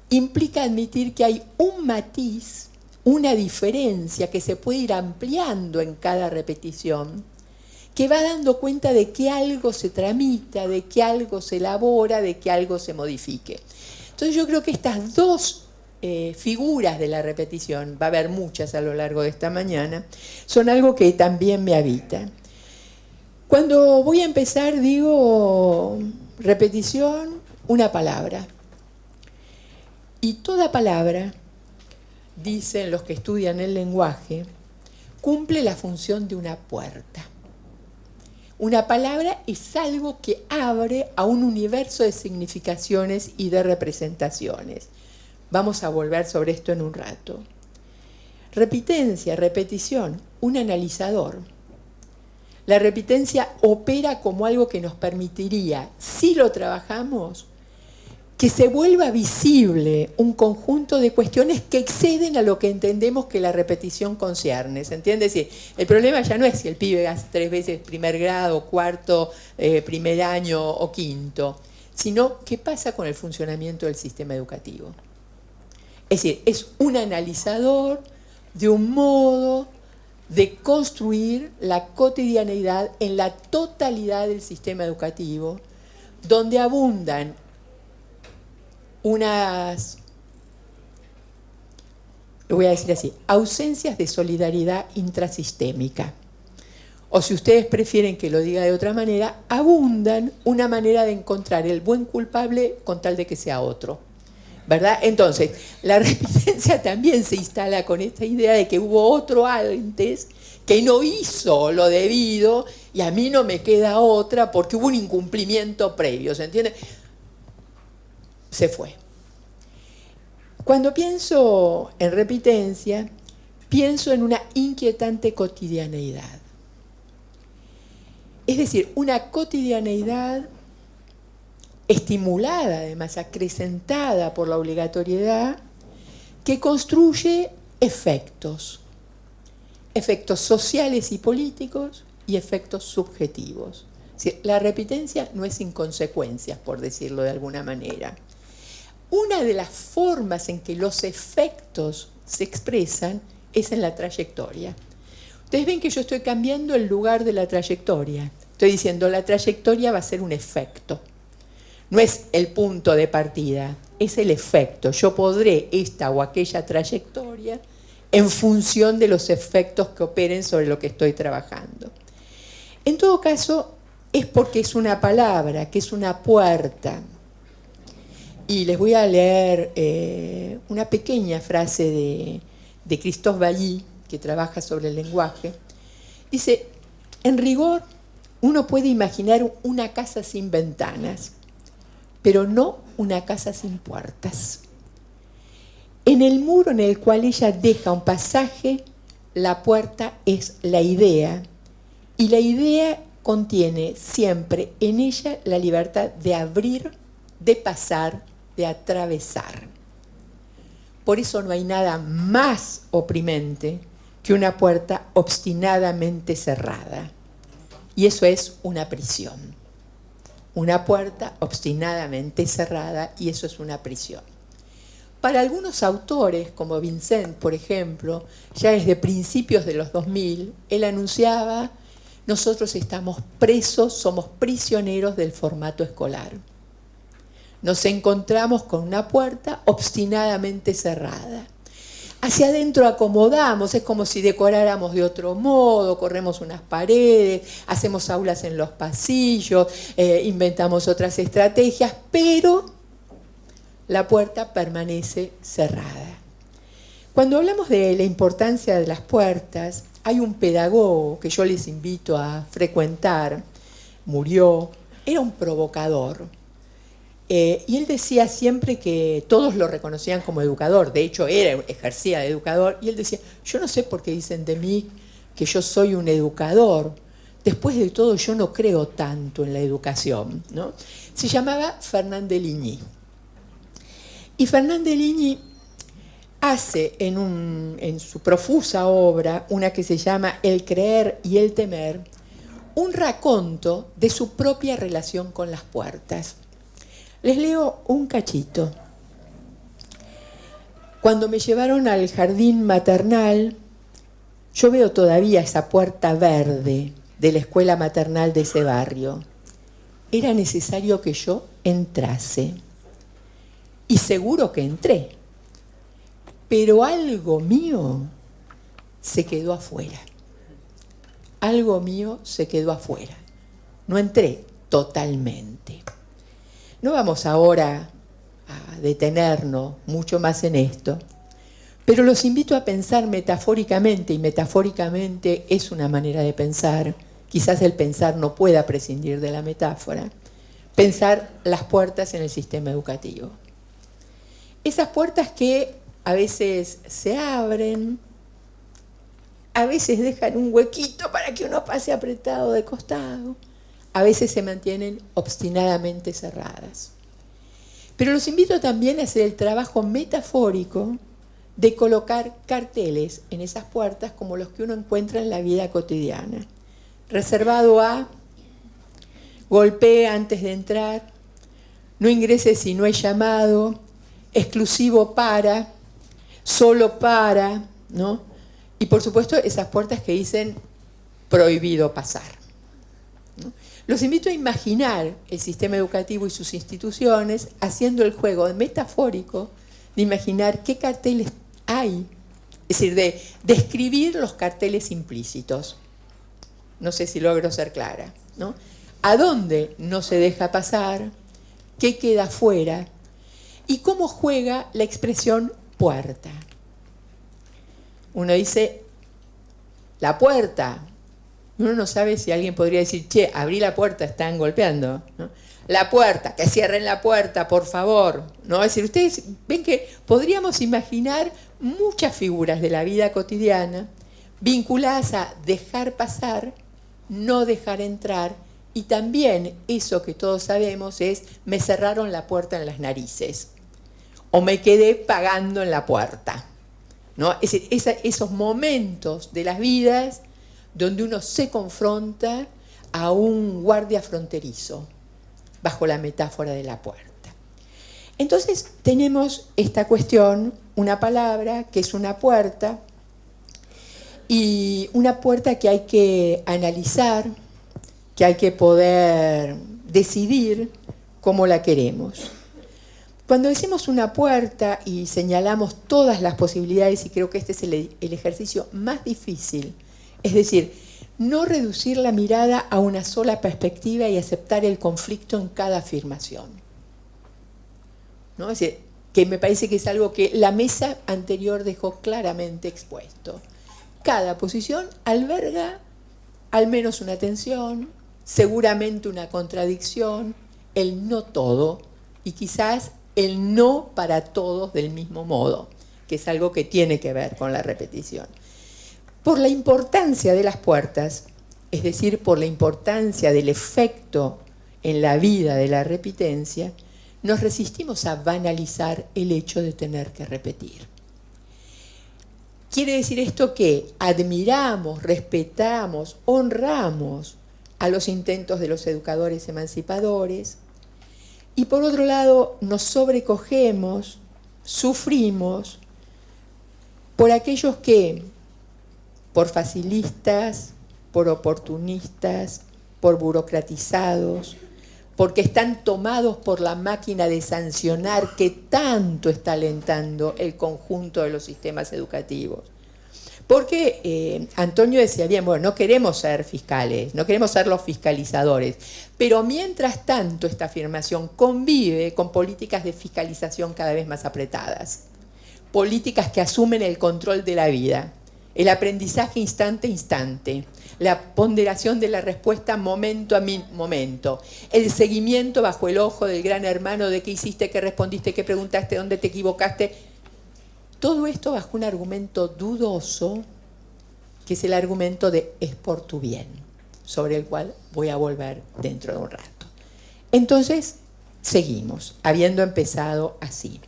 implica admitir que hay un matiz, una diferencia que se puede ir ampliando en cada repetición, que va dando cuenta de que algo se tramita, de que algo se elabora, de que algo se modifique. Entonces yo creo que estas dos figuras de la repetición, va a haber muchas a lo largo de esta mañana, son algo que también me habita. Cuando voy a empezar digo repetición, una palabra. Y toda palabra, dicen los que estudian el lenguaje, cumple la función de una puerta. Una palabra es algo que abre a un universo de significaciones y de representaciones. Vamos a volver sobre esto en un rato. Repitencia, repetición, un analizador. La repitencia opera como algo que nos permitiría, si lo trabajamos, que se vuelva visible un conjunto de cuestiones que exceden a lo que entendemos que la repetición concierne. ¿Se entiende? Es decir, el problema ya no es si el pibe hace 3 veces primer grado, cuarto, primer año o quinto, sino qué pasa con el funcionamiento del sistema educativo. Es decir, es un analizador de un modo de construir la cotidianeidad en la totalidad del sistema educativo, donde abundan unas, lo voy a decir así, ausencias de solidaridad intrasistémica. O si ustedes prefieren que lo diga de otra manera, abundan una manera de encontrar el buen culpable con tal de que sea otro. ¿Verdad? Entonces, la repitencia también se instala con esta idea de que hubo otro antes que no hizo lo debido y a mí no me queda otra porque hubo un incumplimiento previo, ¿se entiende? Se fue. Cuando pienso en repitencia, pienso en una inquietante cotidianeidad. Es decir, una cotidianeidad estimulada, además acrecentada por la obligatoriedad, que construye efectos sociales y políticos y efectos subjetivos. Es decir, la repitencia no es inconsecuencias, por decirlo de alguna manera. Una de las formas en que los efectos se expresan es en la trayectoria. Ustedes ven que yo estoy cambiando el lugar de la trayectoria. Estoy diciendo, la trayectoria va a ser un efecto. No es el punto de partida, es el efecto. Yo podré esta o aquella trayectoria en función de los efectos que operen sobre lo que estoy trabajando. En todo caso, es porque es una palabra, que es una puerta. Y les voy a leer una pequeña frase de Christophe Bailly, que trabaja sobre el lenguaje. Dice, en rigor, uno puede imaginar una casa sin ventanas, pero no una casa sin puertas. En el muro en el cual ella deja un pasaje, la puerta es la idea, y la idea contiene siempre en ella la libertad de abrir, de pasar, de atravesar. Por eso no hay nada más oprimente que una puerta obstinadamente cerrada. Y eso es una prisión. Una puerta obstinadamente cerrada, y eso es una prisión. Para algunos autores, como Vincent, por ejemplo, ya desde principios de los 2000, él anunciaba, nosotros estamos presos, somos prisioneros del formato escolar. Nos encontramos con una puerta obstinadamente cerrada. Hacia adentro acomodamos, es como si decoráramos de otro modo, corremos unas paredes, hacemos aulas en los pasillos, inventamos otras estrategias, pero la puerta permanece cerrada. Cuando hablamos de la importancia de las puertas, hay un pedagogo que yo les invito a frecuentar, murió, era un provocador. Y él decía siempre que todos lo reconocían como educador, de hecho ejercía de educador, y él decía, yo no sé por qué dicen de mí que yo soy un educador, después de todo yo no creo tanto en la educación, ¿no? Se llamaba Fernand de Ligny. Y Fernand de Ligny hace en su profusa obra, una que se llama El creer y el temer, un raconto de su propia relación con las puertas. Les leo un cachito. Cuando me llevaron al jardín maternal, yo veo todavía esa puerta verde de la escuela maternal de ese barrio. Era necesario que yo entrase. Y seguro que entré. Pero algo mío se quedó afuera. Algo mío se quedó afuera. No entré totalmente. No vamos ahora a detenernos mucho más en esto, pero los invito a pensar metafóricamente, y metafóricamente es una manera de pensar, quizás el pensar no pueda prescindir de la metáfora, pensar las puertas en el sistema educativo. Esas puertas que a veces se abren, a veces dejan un huequito para que uno pase apretado de costado, a veces se mantienen obstinadamente cerradas. Pero los invito también a hacer el trabajo metafórico de colocar carteles en esas puertas como los que uno encuentra en la vida cotidiana. Reservado a, golpee antes de entrar, no ingrese si no es llamado, exclusivo para, solo para, ¿no? Y por supuesto esas puertas que dicen prohibido pasar, ¿no? Los invito a imaginar el sistema educativo y sus instituciones haciendo el juego metafórico de imaginar qué carteles hay, es decir, de describir los carteles implícitos. No sé si logro ser clara, ¿no? ¿A dónde no se deja pasar? ¿Qué queda fuera? ¿Y cómo juega la expresión puerta? Uno dice, la puerta. Uno no sabe si alguien podría decir, che, abrí la puerta, están golpeando, ¿no? La puerta, que cierren la puerta, por favor, ¿no? Es decir, ustedes ven que podríamos imaginar muchas figuras de la vida cotidiana vinculadas a dejar pasar no dejar entrar, y también eso que todos sabemos es, me cerraron la puerta en las narices, o me quedé pagando en la puerta, ¿no? Es decir, esos momentos de las vidas donde uno se confronta a un guardia fronterizo, bajo la metáfora de la puerta. Entonces tenemos esta cuestión, una palabra que es una puerta, y una puerta que hay que analizar, que hay que poder decidir cómo la queremos. Cuando decimos una puerta y señalamos todas las posibilidades, y creo que este es el ejercicio más difícil, es decir, no reducir la mirada a una sola perspectiva y aceptar el conflicto en cada afirmación, ¿no? Es decir, que me parece que es algo que la mesa anterior dejó claramente expuesto. Cada posición alberga al menos una tensión, seguramente una contradicción, el no todo, y quizás el no para todos del mismo modo, que es algo que tiene que ver con la repetición. Por la importancia de las puertas, es decir, por la importancia del efecto en la vida de la repitencia, nos resistimos a banalizar el hecho de tener que repetir. Quiere decir esto que admiramos, respetamos, honramos a los intentos de los educadores emancipadores, y por otro lado nos sobrecogemos, sufrimos por aquellos que, por facilistas, por oportunistas, por burocratizados, porque están tomados por la máquina de sancionar que tanto está alentando el conjunto de los sistemas educativos. Porque Antonio decía bien, bueno, no queremos ser fiscales, no queremos ser los fiscalizadores, pero mientras tanto esta afirmación convive con políticas de fiscalización cada vez más apretadas, políticas que asumen el control de la vida, el aprendizaje instante a instante, la ponderación de la respuesta momento a momento, el seguimiento bajo el ojo del gran hermano de qué hiciste, qué respondiste, qué preguntaste, dónde te equivocaste. Todo esto bajo un argumento dudoso, que es el argumento de es por tu bien, sobre el cual voy a volver dentro de un rato. Entonces, seguimos, habiendo empezado así.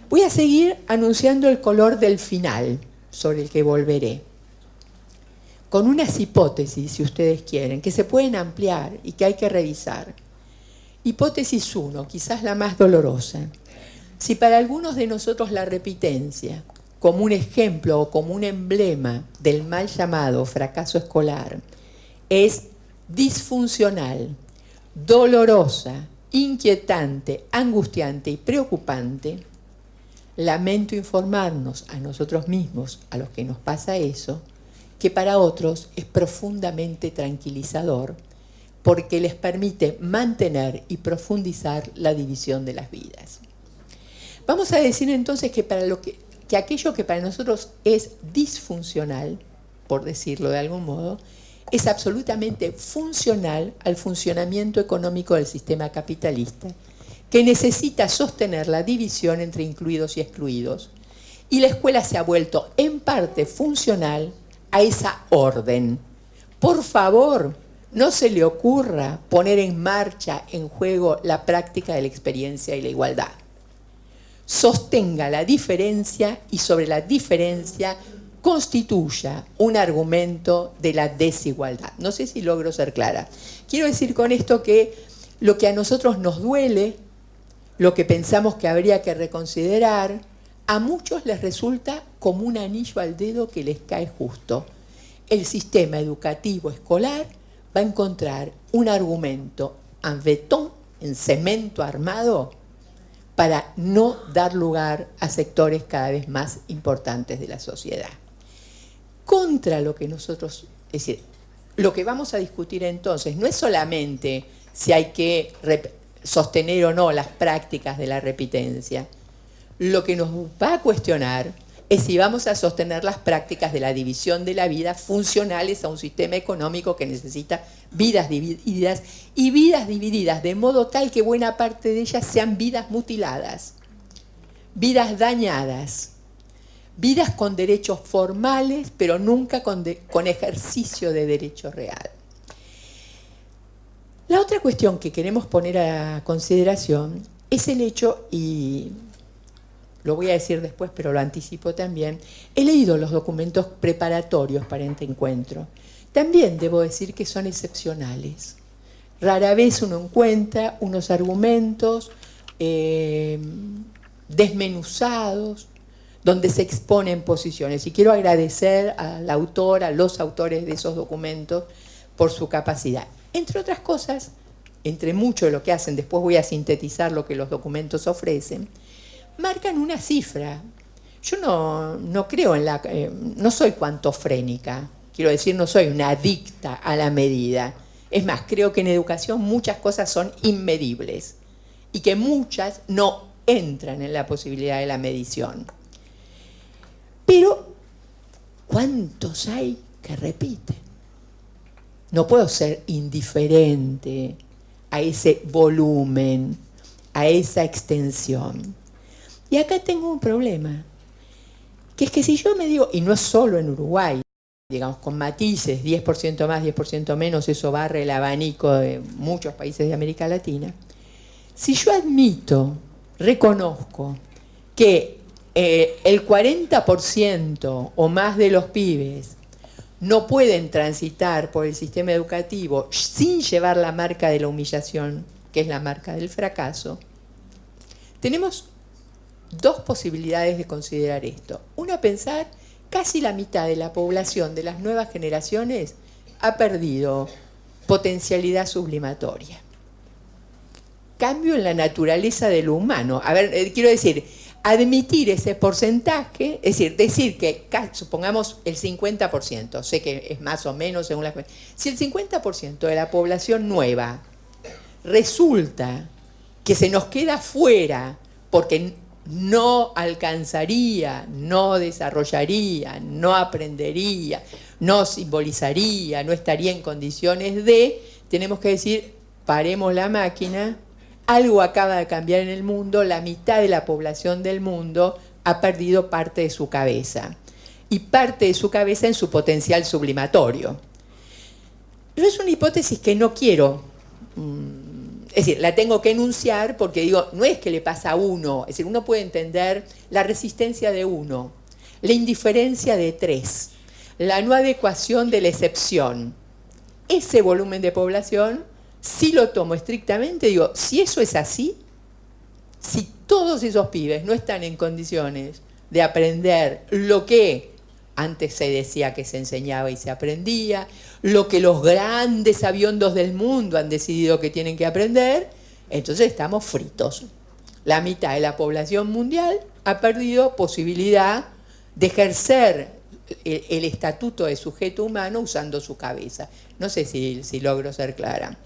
Voy a seguir anunciando el color del final, sobre el que volveré, con unas hipótesis, si ustedes quieren, que se pueden ampliar y que hay que revisar. Hipótesis 1, quizás la más dolorosa. Si para algunos de nosotros la repitencia, como un ejemplo o como un emblema del mal llamado fracaso escolar, es disfuncional, dolorosa, inquietante, angustiante y preocupante, lamento informarnos a nosotros mismos, a los que nos pasa eso, que para otros es profundamente tranquilizador, porque les permite mantener y profundizar la división de las vidas. Vamos a decir entonces que aquello que para nosotros es disfuncional, por decirlo de algún modo, es absolutamente funcional al funcionamiento económico del sistema capitalista, que necesita sostener la división entre incluidos y excluidos. Y la escuela se ha vuelto en parte funcional a esa orden. Por favor, no se le ocurra poner en marcha, en juego, la práctica de la experiencia y la igualdad. Sostenga la diferencia y sobre la diferencia constituya un argumento de la desigualdad. No sé si logro ser clara. Quiero decir con esto que lo que a nosotros nos duele, lo que pensamos que habría que reconsiderar, a muchos les resulta como un anillo al dedo que les cae justo. El sistema educativo escolar va a encontrar un argumento en betón, en cemento armado, para no dar lugar a sectores cada vez más importantes de la sociedad. Contra lo que nosotros, es decir, lo que vamos a discutir entonces no es solamente si hay que sostener o no las prácticas de la repitencia. Lo que nos va a cuestionar es si vamos a sostener las prácticas de la división de la vida funcionales a un sistema económico que necesita vidas divididas, y vidas divididas de modo tal que buena parte de ellas sean vidas mutiladas, vidas dañadas, vidas con derechos formales, pero nunca con ejercicio de derecho real. La otra cuestión que queremos poner a consideración es el hecho, y lo voy a decir después, pero lo anticipo también, he leído los documentos preparatorios para este encuentro. También debo decir que son excepcionales. Rara vez uno encuentra unos argumentos desmenuzados, donde se exponen posiciones. Y quiero agradecer al autor, a los autores de esos documentos, por su capacidad. Entre otras cosas, entre mucho de lo que hacen, después voy a sintetizar lo que los documentos ofrecen, marcan una cifra. Yo no creo en la... no soy cuantofrénica, quiero decir, no soy una adicta a la medida. Es más, creo que en educación muchas cosas son inmedibles y que muchas no entran en la posibilidad de la medición. Pero, ¿cuántos hay que repiten? No puedo ser indiferente a ese volumen, a esa extensión. Y acá tengo un problema, que es que si yo me digo, y no es solo en Uruguay, digamos con matices, 10% más, 10% menos, eso barre el abanico de muchos países de América Latina, si yo admito, reconozco que el 40% o más de los pibes no pueden transitar por el sistema educativo sin llevar la marca de la humillación, que es la marca del fracaso, tenemos dos posibilidades de considerar esto. Una, pensar casi la mitad de la población de las nuevas generaciones ha perdido potencialidad sublimatoria. Cambio en la naturaleza de lo humano. A ver, quiero decir, admitir ese porcentaje, es decir que, supongamos, el 50%, sé que es más o menos según las... Si el 50% de la población nueva resulta que se nos queda fuera porque no alcanzaría, no desarrollaría, no aprendería, no simbolizaría, no estaría en condiciones de, tenemos que decir, paremos la máquina. Algo acaba de cambiar en el mundo, la mitad de la población del mundo ha perdido parte de su cabeza, y parte de su cabeza en su potencial sublimatorio. Pero es una hipótesis que no quiero, es decir, la tengo que enunciar porque digo, no es que le pasa a uno, es decir, uno puede entender la resistencia de uno, la indiferencia de tres, la no adecuación de la excepción. Ese volumen de población, si lo tomo estrictamente, digo, si eso es así, si todos esos pibes no están en condiciones de aprender lo que antes se decía que se enseñaba y se aprendía, lo que los grandes sabiondos del mundo han decidido que tienen que aprender, entonces estamos fritos. La mitad de la población mundial ha perdido posibilidad de ejercer el estatuto de sujeto humano usando su cabeza. No sé si logro ser clara.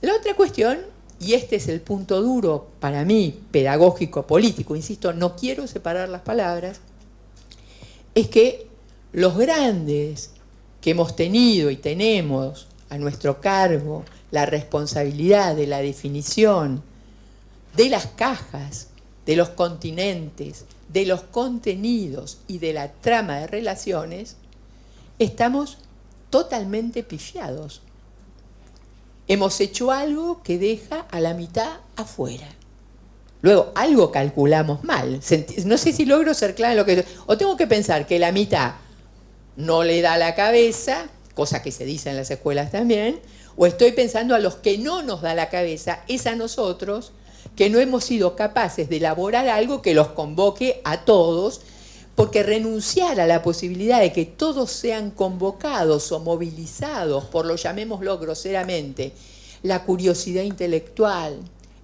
La otra cuestión, y este es el punto duro para mí, pedagógico, político, insisto, no quiero separar las palabras, es que los grandes que hemos tenido y tenemos a nuestro cargo la responsabilidad de la definición de las cajas, de los continentes, de los contenidos y de la trama de relaciones, estamos totalmente pifiados. Hemos hecho algo que deja a la mitad afuera. Luego, algo calculamos mal. No sé si logro ser clara en lo que... O tengo que pensar que la mitad no le da la cabeza, cosa que se dice en las escuelas también, o estoy pensando a los que no nos da la cabeza, es a nosotros que no hemos sido capaces de elaborar algo que los convoque a todos, porque renunciar a la posibilidad de que todos sean convocados o movilizados por, lo llamémoslo groseramente, la curiosidad intelectual,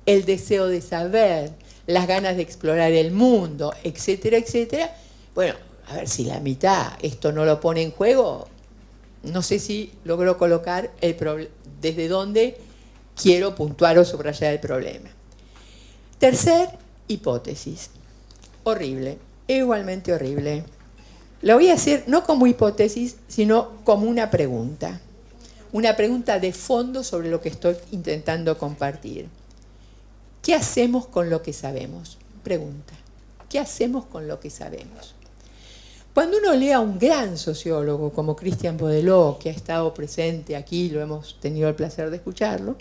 el deseo de saber, las ganas de explorar el mundo, etcétera, etcétera. Bueno, a ver, si la mitad esto no lo pone en juego, no sé si logro colocar desde dónde quiero puntuar o subrayar el problema. Tercer hipótesis, horrible. Igualmente horrible. Lo voy a hacer no como hipótesis, sino como una pregunta de fondo sobre lo que estoy intentando compartir. ¿Qué hacemos con lo que sabemos? Pregunta. ¿Qué hacemos con lo que sabemos? Cuando uno lee a un gran sociólogo como Christian Baudelot, que ha estado presente aquí, lo hemos tenido el placer de escucharlo,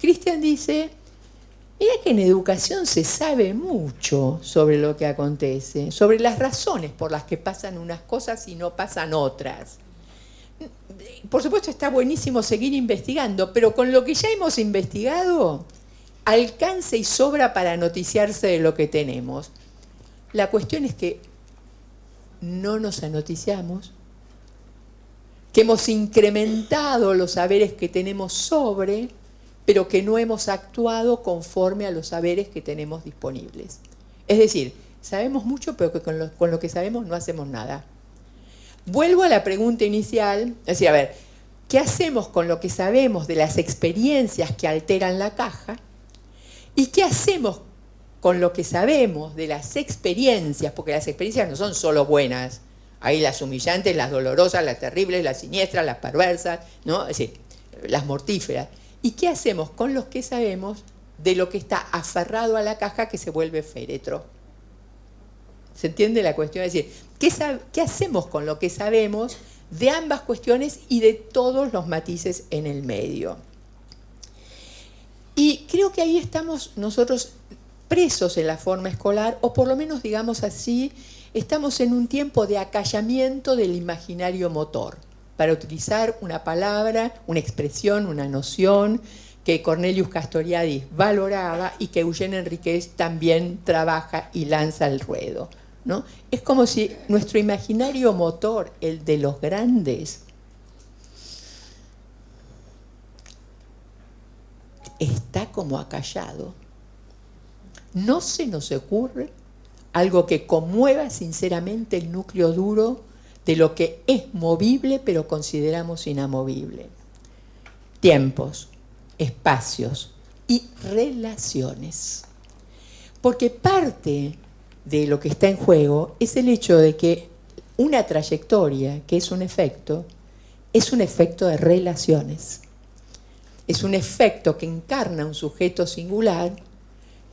Christian dice, mira que en educación se sabe mucho sobre lo que acontece, sobre las razones por las que pasan unas cosas y no pasan otras. Por supuesto está buenísimo seguir investigando, pero con lo que ya hemos investigado, alcanza y sobra para noticiarse de lo que tenemos. La cuestión es que no nos anoticiamos, que hemos incrementado los saberes que tenemos sobre, pero que no hemos actuado conforme a los saberes que tenemos disponibles. Es decir, sabemos mucho, pero que con lo que sabemos no hacemos nada. Vuelvo a la pregunta inicial, es decir, a ver, ¿qué hacemos con lo que sabemos de las experiencias que alteran la caja? ¿Y qué hacemos con lo que sabemos de las experiencias? Porque las experiencias no son solo buenas, hay las humillantes, las dolorosas, las terribles, las siniestras, las perversas, ¿no? Es decir, las mortíferas. ¿Y qué hacemos con los que sabemos de lo que está aferrado a la caja que se vuelve féretro? ¿Se entiende la cuestión? Es decir, ¿qué hacemos con lo que sabemos de ambas cuestiones y de todos los matices en el medio? Y creo que ahí estamos nosotros presos en la forma escolar, o por lo menos, digamos así, estamos en un tiempo de acallamiento del imaginario motor, para utilizar una palabra, una expresión, una noción que Cornelius Castoriadis valoraba y que Eugene Enríquez también trabaja y lanza al ruedo, ¿no? Es como si nuestro imaginario motor, el de los grandes, está como acallado. No se nos ocurre algo que conmueva sinceramente el núcleo duro de lo que es movible pero consideramos inamovible. Tiempos, espacios y relaciones. Porque parte de lo que está en juego es el hecho de que una trayectoria, que es un efecto de relaciones. Es un efecto que encarna un sujeto singular,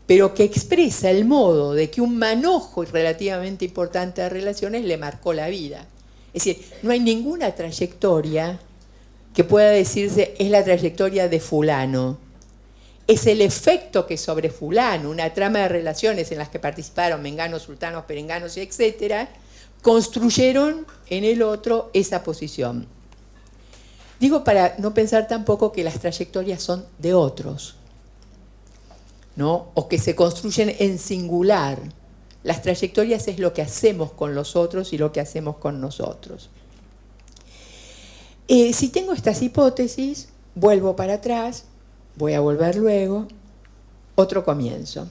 pero que expresa el modo de que un manojo relativamente importante de relaciones le marcó la vida. Es decir, no hay ninguna trayectoria que pueda decirse es la trayectoria de fulano. Es el efecto que sobre fulano, una trama de relaciones en las que participaron menganos, sultanos, perenganos, etcétera, construyeron en el otro esa posición. Digo para no pensar tampoco que las trayectorias son de otros, ¿no? O que se construyen en singular. Las trayectorias es lo que hacemos con los otros y lo que hacemos con nosotros. Si tengo estas hipótesis, vuelvo para atrás, voy a volver luego, otro comienzo.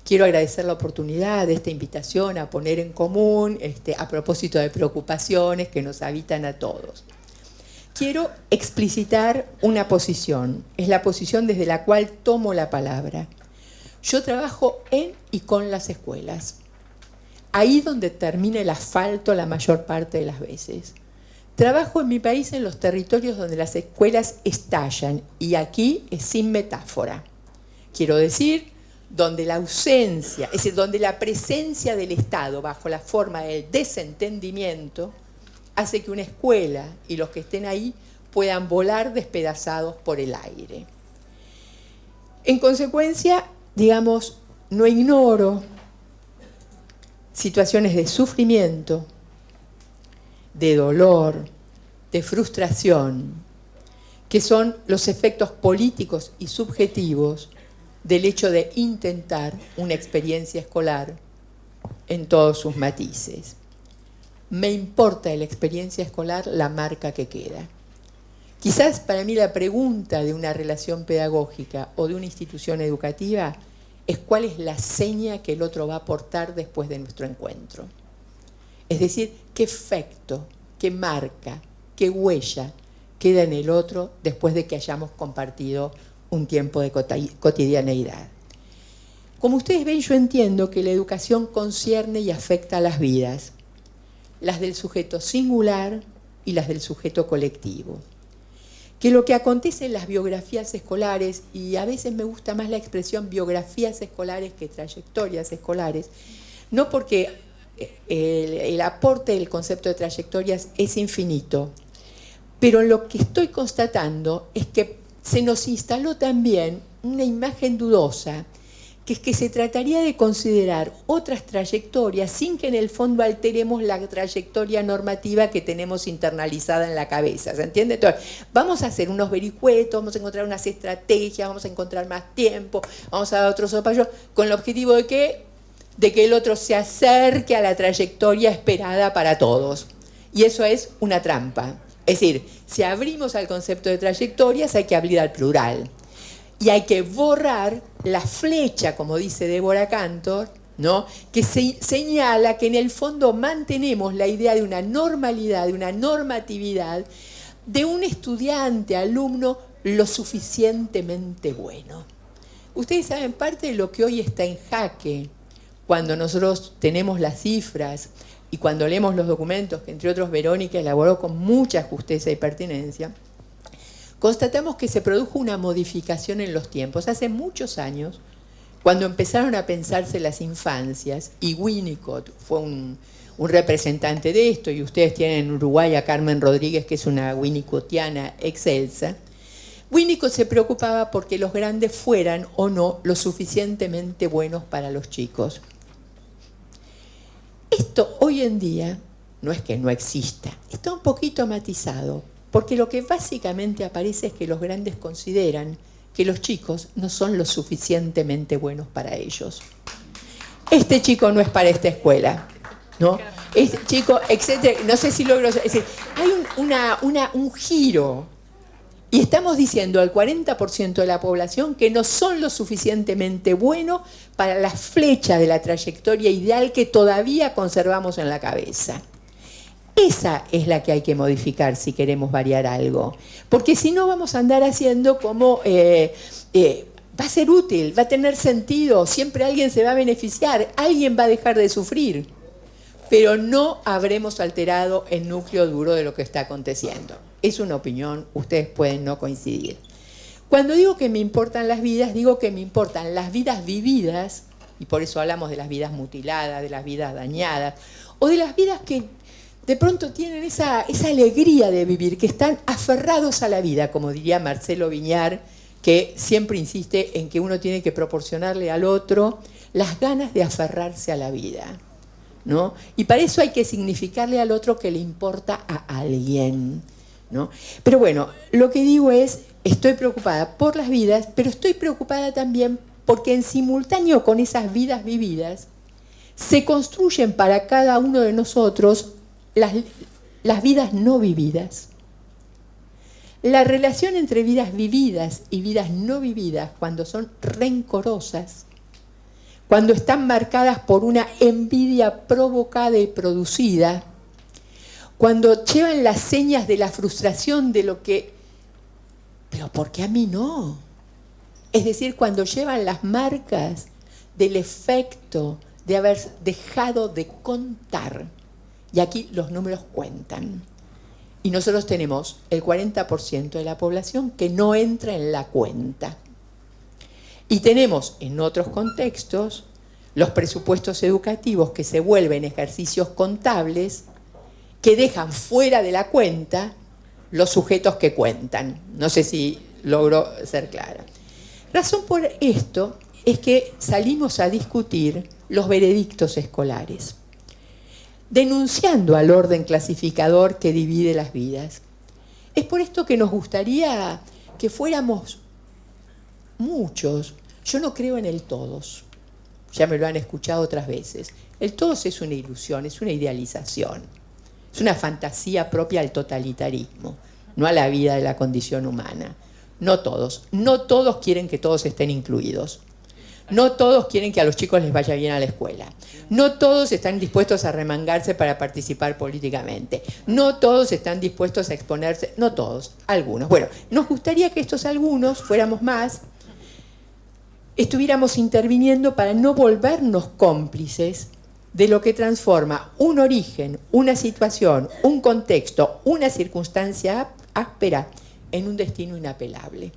Quiero agradecer la oportunidad de esta invitación a poner en común, a propósito de preocupaciones que nos habitan a todos. Quiero explicitar una posición, es la posición desde la cual tomo la palabra. Yo trabajo en y con las escuelas, ahí donde termina el asfalto la mayor parte de las veces. Trabajo en mi país en los territorios donde las escuelas estallan, y aquí es sin metáfora. Quiero decir, donde la ausencia, es decir, donde la presencia del Estado bajo la forma del desentendimiento hace que una escuela y los que estén ahí puedan volar despedazados por el aire. En consecuencia, digamos, no ignoro situaciones de sufrimiento, de dolor, de frustración, que son los efectos políticos y subjetivos del hecho de intentar una experiencia escolar en todos sus matices. Me importa de la experiencia escolar la marca que queda. Quizás para mí la pregunta de una relación pedagógica o de una institución educativa es cuál es la seña que el otro va a aportar después de nuestro encuentro. Es decir, qué efecto, qué marca, qué huella queda en el otro después de que hayamos compartido un tiempo de cotidianeidad. Como ustedes ven, yo entiendo que la educación concierne y afecta a las vidas, las del sujeto singular y las del sujeto colectivo. Que lo que acontece en las biografías escolares, y a veces me gusta más la expresión biografías escolares que trayectorias escolares, no porque el aporte del concepto de trayectorias es infinito, pero lo que estoy constatando es que se nos instaló también una imagen dudosa, que es que se trataría de considerar otras trayectorias sin que en el fondo alteremos la trayectoria normativa que tenemos internalizada en la cabeza, ¿se entiende? Entonces, vamos a hacer unos vericuetos, vamos a encontrar unas estrategias, vamos a encontrar más tiempo, vamos a dar otros sopayos, con el objetivo de que el otro se acerque a la trayectoria esperada para todos. Y eso es una trampa. Es decir, si abrimos al concepto de trayectorias, hay que abrir al plural. Y hay que borrar la flecha, como dice Débora Cantor, ¿no?, que señala que en el fondo mantenemos la idea de una normalidad, de una normatividad, de un estudiante, alumno, lo suficientemente bueno. Ustedes saben, parte de lo que hoy está en jaque, cuando nosotros tenemos las cifras y cuando leemos los documentos, que entre otros Verónica elaboró con mucha justeza y pertinencia, constatamos que se produjo una modificación en los tiempos. Hace muchos años, cuando empezaron a pensarse las infancias, y Winnicott fue un representante de esto, y ustedes tienen en Uruguay a Carmen Rodríguez, que es una winnicottiana excelsa, Winnicott se preocupaba porque los grandes fueran o no lo suficientemente buenos para los chicos. Esto hoy en día no es que no exista, está un poquito matizado, porque lo que básicamente aparece es que los grandes consideran que los chicos no son lo suficientemente buenos para ellos. Este chico no es para esta escuela, ¿no? Este chico, etcétera, no sé si logro... Es decir, hay un giro, y estamos diciendo al 40% de la población que no son lo suficientemente buenos para la flecha de la trayectoria ideal que todavía conservamos en la cabeza. Esa es la que hay que modificar si queremos variar algo. Porque si no vamos a andar haciendo como... va a ser útil, va a tener sentido, siempre alguien se va a beneficiar, alguien va a dejar de sufrir. Pero no habremos alterado el núcleo duro de lo que está aconteciendo. Es una opinión, ustedes pueden no coincidir. Cuando digo que me importan las vidas, digo que me importan las vidas vividas, y por eso hablamos de las vidas mutiladas, de las vidas dañadas, o de las vidas que de pronto tienen esa alegría de vivir, que están aferrados a la vida, como diría Marcelo Viñar, que siempre insiste en que uno tiene que proporcionarle al otro las ganas de aferrarse a la vida, ¿no? Y para eso hay que significarle al otro que le importa a alguien, ¿no? Pero bueno, lo que digo es, estoy preocupada por las vidas, pero estoy preocupada también porque en simultáneo con esas vidas vividas, se construyen para cada uno de nosotros las vidas no vividas. La relación entre vidas vividas y vidas no vividas, cuando son rencorosas, cuando están marcadas por una envidia provocada y producida, cuando llevan las señas de la frustración de lo que... ¿Pero por qué a mí no? Es decir, cuando llevan las marcas del efecto de haber dejado de contar. Y aquí los números cuentan. Y nosotros tenemos el 40% de la población que no entra en la cuenta. Y tenemos en otros contextos los presupuestos educativos que se vuelven ejercicios contables que dejan fuera de la cuenta los sujetos que cuentan. No sé si logro ser clara. Razón por esto es que salimos a discutir los veredictos escolares, denunciando al orden clasificador que divide las vidas. Es por esto que nos gustaría que fuéramos muchos. Yo no creo en el todos, ya me lo han escuchado otras veces. El todos es una ilusión, es una idealización, es una fantasía propia al totalitarismo, no a la vida de la condición humana. No todos quieren que todos estén incluidos. No todos quieren que a los chicos les vaya bien a la escuela. No todos están dispuestos a remangarse para participar políticamente. No todos están dispuestos a exponerse. No todos, algunos. Bueno, nos gustaría que estos algunos, fuéramos más, estuviéramos interviniendo para no volvernos cómplices de lo que transforma un origen, una situación, un contexto, una circunstancia áspera en un destino inapelable.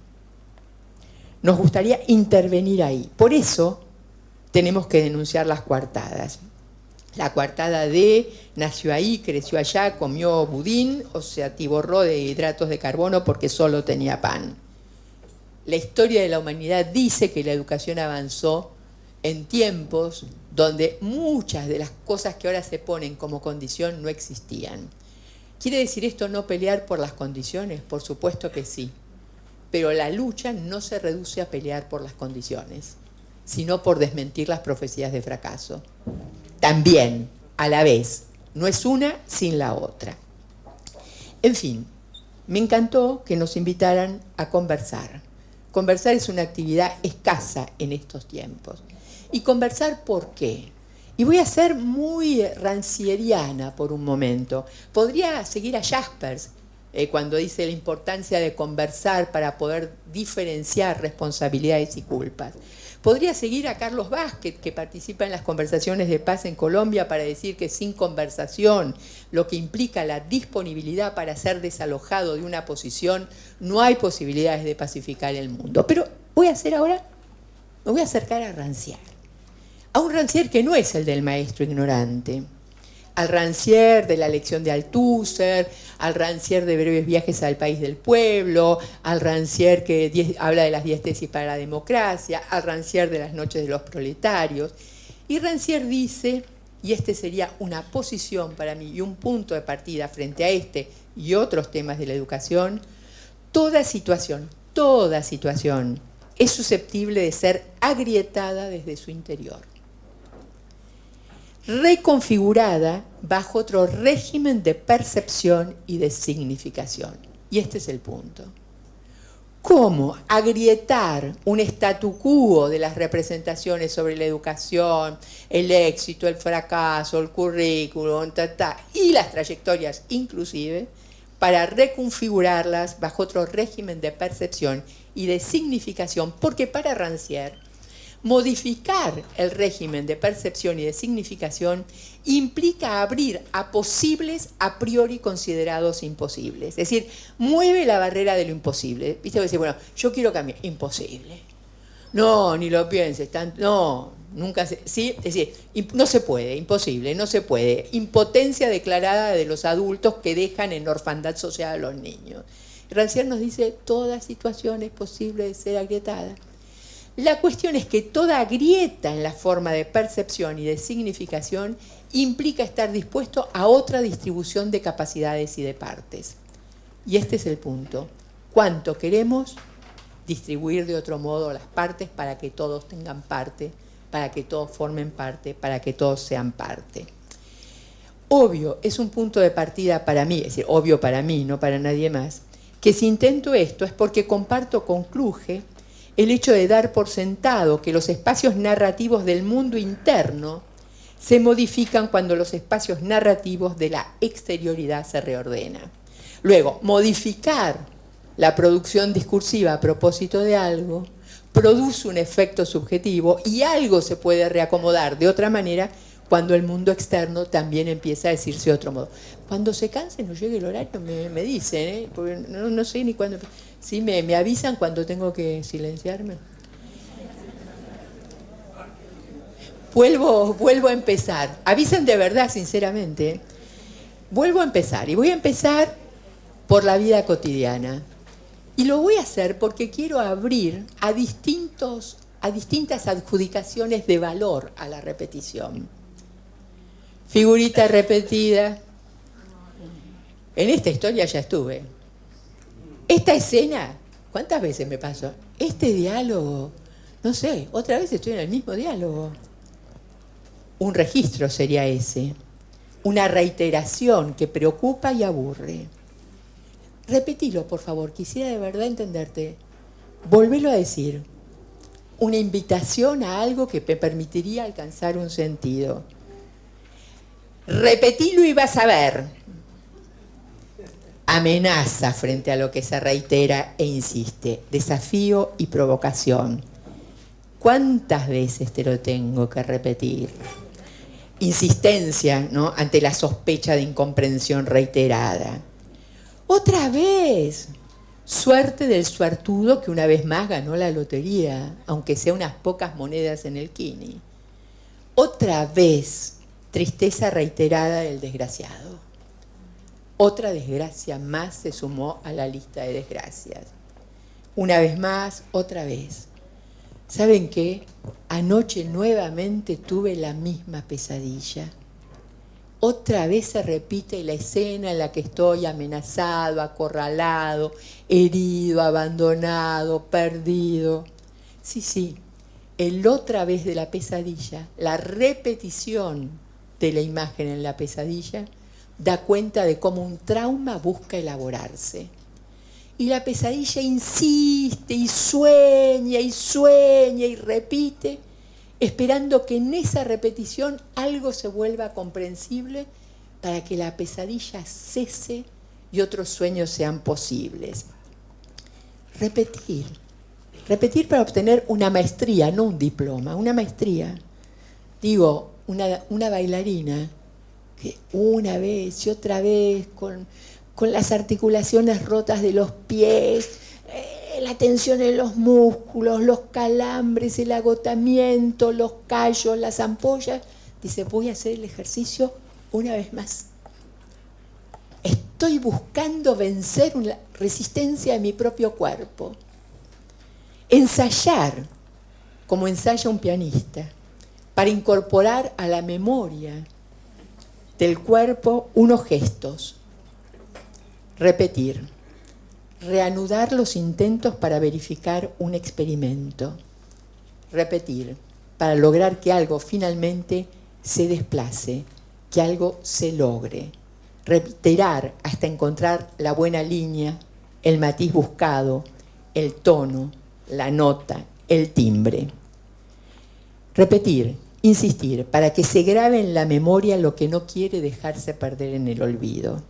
Nos gustaría intervenir ahí. Por eso tenemos que denunciar las coartadas. La coartada de nació ahí, creció allá, comió budín, o se atiborró de hidratos de carbono porque solo tenía pan. la historia de la humanidad dice que la educación avanzó en tiempos donde muchas de las cosas que ahora se ponen como condición no existían. ¿Quiere decir esto no pelear por las condiciones? Por supuesto que sí. Pero la lucha no se reduce a pelear por las condiciones, sino por desmentir las profecías de fracaso. También, a la vez, no es una sin la otra. En fin, me encantó que nos invitaran a conversar. Conversar es una actividad escasa en estos tiempos. ¿Y conversar por qué? Y voy a ser muy rancieriana por un momento. Podría seguir a Jaspers cuando dice la importancia de conversar para poder diferenciar responsabilidades y culpas. Podría seguir a Carlos Vázquez, que participa en las conversaciones de paz en Colombia, para decir que sin conversación, lo que implica la disponibilidad para ser desalojado de una posición, no hay posibilidades de pacificar el mundo. Pero voy a hacer ahora, me voy a acercar a Rancière. A un Rancière que no es el del maestro ignorante. Al Rancière de la lección de Althusser, al Rancière de breves viajes al país del pueblo, al Rancière que habla de las 10 tesis para la democracia, al Rancière de las noches de los proletarios. Y Rancière dice, y este sería una posición para mí y un punto de partida frente a este y otros temas de la educación, toda situación es susceptible de ser agrietada desde su interior, reconfigurada bajo otro régimen de percepción y de significación. Y este es el punto. ¿Cómo agrietar un statu quo de las representaciones sobre la educación, el éxito, el fracaso, el currículum, y las trayectorias inclusive, para reconfigurarlas bajo otro régimen de percepción y de significación? Porque para Rancière, modificar el régimen de percepción y de significación implica abrir a posibles a priori considerados imposibles. Es decir, mueve la barrera de lo imposible. ¿Viste? Decir, bueno, yo quiero cambiar. Imposible. No, ni lo pienses. No, nunca se... ¿Sí? Es decir, no se puede, imposible, no se puede. Impotencia declarada de los adultos que dejan en orfandad social a los niños. Rancière nos dice, toda situación es posible de ser agrietada. La cuestión es que toda grieta en la forma de percepción y de significación implica estar dispuesto a otra distribución de capacidades y de partes. Y este es el punto. ¿Cuánto queremos distribuir de otro modo las partes para que todos tengan parte, para que todos formen parte, para que todos sean parte? Obvio, es un punto de partida para mí, es decir, obvio para mí, no para nadie más, que si intento esto es porque comparto con Kluge el hecho de dar por sentado que los espacios narrativos del mundo interno se modifican cuando los espacios narrativos de la exterioridad se reordenan. Luego, modificar la producción discursiva a propósito de algo produce un efecto subjetivo y algo se puede reacomodar de otra manera cuando el mundo externo también empieza a decirse de otro modo. Cuando se cansen o llegue el horario me dicen, porque no sé ni cuándo... ¿Sí? ¿Me avisan cuando tengo que silenciarme? Vuelvo a empezar. Avisen de verdad, sinceramente. Vuelvo a empezar. Y voy a empezar por la vida cotidiana. Y lo voy a hacer porque quiero abrir a distintas adjudicaciones de valor a la repetición. Figurita repetida. En esta historia ya estuve. Esta escena, ¿cuántas veces me pasó? Este diálogo, no sé, otra vez estoy en el mismo diálogo. Un registro sería ese, una reiteración que preocupa y aburre. Repetilo, por favor, quisiera de verdad entenderte. Volvelo a decir. Una invitación a algo que me permitiría alcanzar un sentido. Repetilo y vas a ver. Amenaza frente a lo que se reitera e insiste. Desafío y provocación. ¿Cuántas veces te lo tengo que repetir? Insistencia, ¿no?, ante la sospecha de incomprensión reiterada. Otra vez. Suerte del suertudo que una vez más ganó la lotería, aunque sea unas pocas monedas en el quini. Otra vez. Tristeza reiterada del desgraciado. Otra desgracia más se sumó a la lista de desgracias. Una vez más, otra vez. ¿Saben qué? Anoche nuevamente tuve la misma pesadilla. Otra vez se repite la escena en la que estoy amenazado, acorralado, herido, abandonado, perdido. Sí, el otra vez de la pesadilla, la repetición de la imagen en la pesadilla, da cuenta de cómo un trauma busca elaborarse. Y la pesadilla insiste y sueña y repite, esperando que en esa repetición algo se vuelva comprensible para que la pesadilla cese y otros sueños sean posibles. Repetir para obtener una maestría, no un diploma, una maestría. Digo, una bailarina que una vez y otra vez con las articulaciones rotas de los pies, la tensión en los músculos, los calambres, el agotamiento, los callos, las ampollas, dice, voy a hacer el ejercicio una vez más. Estoy buscando vencer una resistencia de mi propio cuerpo. Ensayar, como ensaya un pianista, para incorporar a la memoria del cuerpo unos gestos. Repetir. Reanudar los intentos para verificar un experimento. Repetir, para lograr que algo finalmente se desplace, que algo se logre. Reiterar hasta encontrar la buena línea, el matiz buscado, el tono, la nota, el timbre. Repetir, insistir, para que se grabe en la memoria lo que no quiere dejarse perder en el olvido.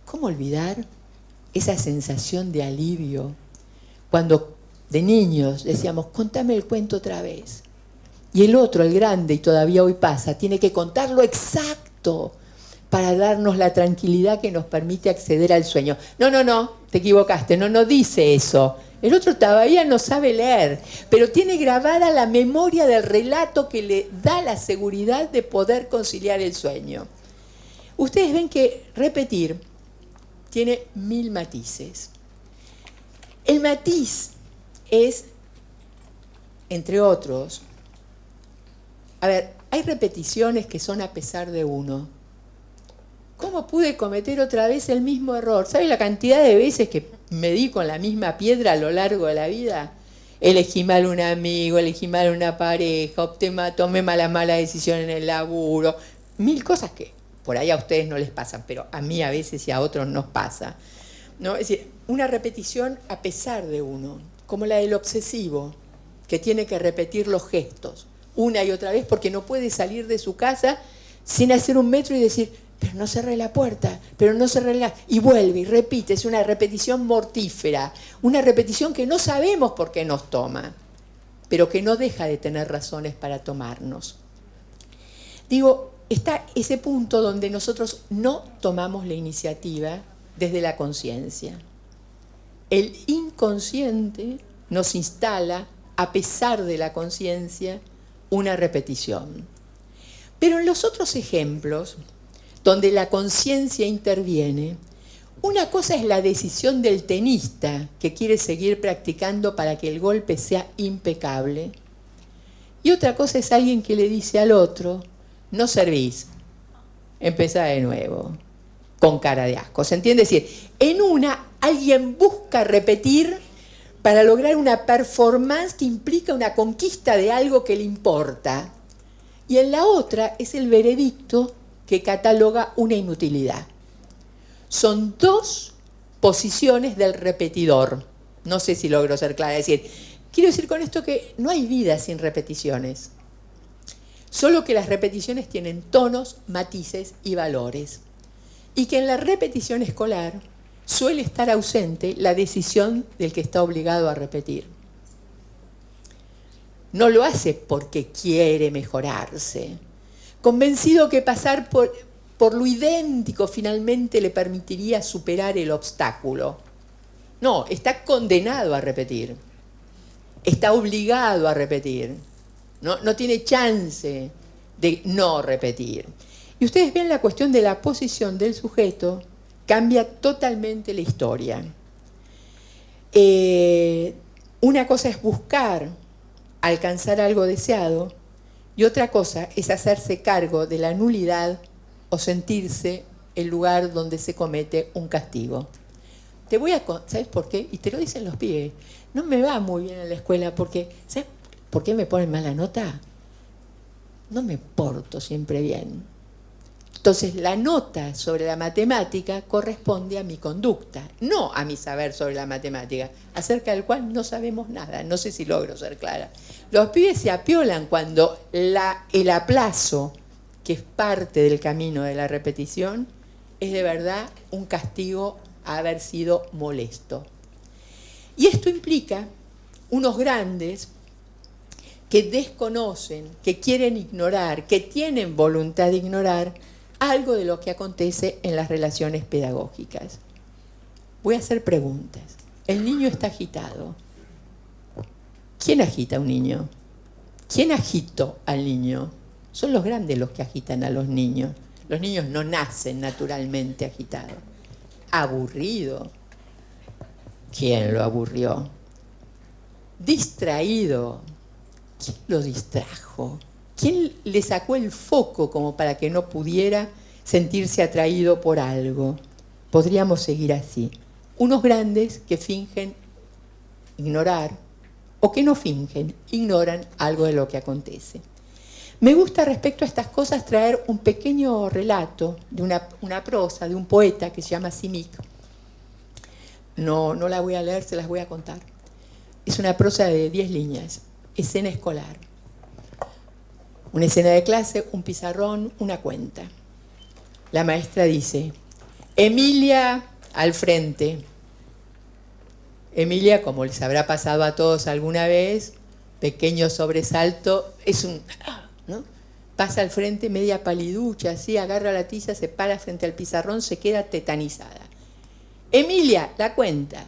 ¿Cómo olvidar esa sensación de alivio cuando de niños decíamos, contame el cuento otra vez? Y el otro, el grande, y todavía hoy pasa, tiene que contarlo exacto para darnos la tranquilidad que nos permite acceder al sueño. No, te equivocaste, no dice eso. El otro todavía no sabe leer, pero tiene grabada la memoria del relato que le da la seguridad de poder conciliar el sueño. Ustedes ven que repetir tiene 1000 matices. El matiz es, entre otros, hay repeticiones que son a pesar de uno. ¿Cómo pude cometer otra vez el mismo error? ¿Sabe la cantidad de veces que me di con la misma piedra a lo largo de la vida? Elegí mal un amigo, elegí mal una pareja, tomé mala decisión en el laburo. 1000 cosas que por ahí a ustedes no les pasan, pero a mí a veces y a otros nos pasa, ¿no? Es decir, una repetición a pesar de uno, como la del obsesivo, que tiene que repetir los gestos una y otra vez porque no puede salir de su casa sin hacer 1 metro y decir, pero no cerré la puerta, pero no cerré la... Y vuelve y repite, es una repetición mortífera, una repetición que no sabemos por qué nos toma, pero que no deja de tener razones para tomarnos. Digo, está ese punto donde nosotros no tomamos la iniciativa desde la conciencia. El inconsciente nos instala, a pesar de la conciencia, una repetición. Pero en los otros ejemplos, donde la conciencia interviene, una cosa es la decisión del tenista que quiere seguir practicando para que el golpe sea impecable, y otra cosa es alguien que le dice al otro, no servís, empezá de nuevo, con cara de asco. ¿Se entiende? Es decir, en una, alguien busca repetir para lograr una performance que implica una conquista de algo que le importa, y en la otra es el veredicto que cataloga una inutilidad. Son 2 posiciones del repetidor. No sé si logro ser clara. Es decir, quiero decir con esto que no hay vida sin repeticiones. Solo que las repeticiones tienen tonos, matices y valores. Y que en la repetición escolar suele estar ausente la decisión del que está obligado a repetir. No lo hace porque quiere mejorarse, convencido que pasar por lo idéntico finalmente le permitiría superar el obstáculo. No, está condenado a repetir, está obligado a repetir, no tiene chance de no repetir. Y ustedes ven la cuestión de la posición del sujeto, cambia totalmente la historia. Una cosa es buscar alcanzar algo deseado y otra cosa es hacerse cargo de la nulidad o sentirse el lugar donde se comete un castigo. ¿Sabes por qué? Y te lo dicen los pibes. No me va muy bien en la escuela porque, ¿sabes por qué me ponen mala nota? No me porto siempre bien. Entonces, la nota sobre la matemática corresponde a mi conducta, no a mi saber sobre la matemática, acerca del cual no sabemos nada. No sé si logro ser clara. Los pibes se apiolan cuando el aplazo, que es parte del camino de la repetición, es de verdad un castigo a haber sido molesto. Y esto implica unos grandes que desconocen, que quieren ignorar, que tienen voluntad de ignorar algo de lo que acontece en las relaciones pedagógicas. Voy a hacer preguntas. El niño está agitado. ¿Quién agita a un niño? ¿Quién agitó al niño? Son los grandes los que agitan a los niños. Los niños no nacen naturalmente agitados. Aburrido. ¿Quién lo aburrió? Distraído. ¿Quién lo distrajo? ¿Quién le sacó el foco como para que no pudiera sentirse atraído por algo? Podríamos seguir así. Unos grandes que fingen ignorar, o que no fingen, ignoran algo de lo que acontece. Me gusta respecto a estas cosas traer un pequeño relato de una prosa de un poeta que se llama Simic. No la voy a leer, se las voy a contar. Es una prosa de 10 líneas, escena escolar. Una escena de clase, un pizarrón, una cuenta. La maestra dice, Emilia al frente. Emilia, como les habrá pasado a todos alguna vez, pequeño sobresalto, ¿no? Pasa al frente, media paliducha, así, agarra la tiza, se para frente al pizarrón, se queda tetanizada. Emilia, la cuenta.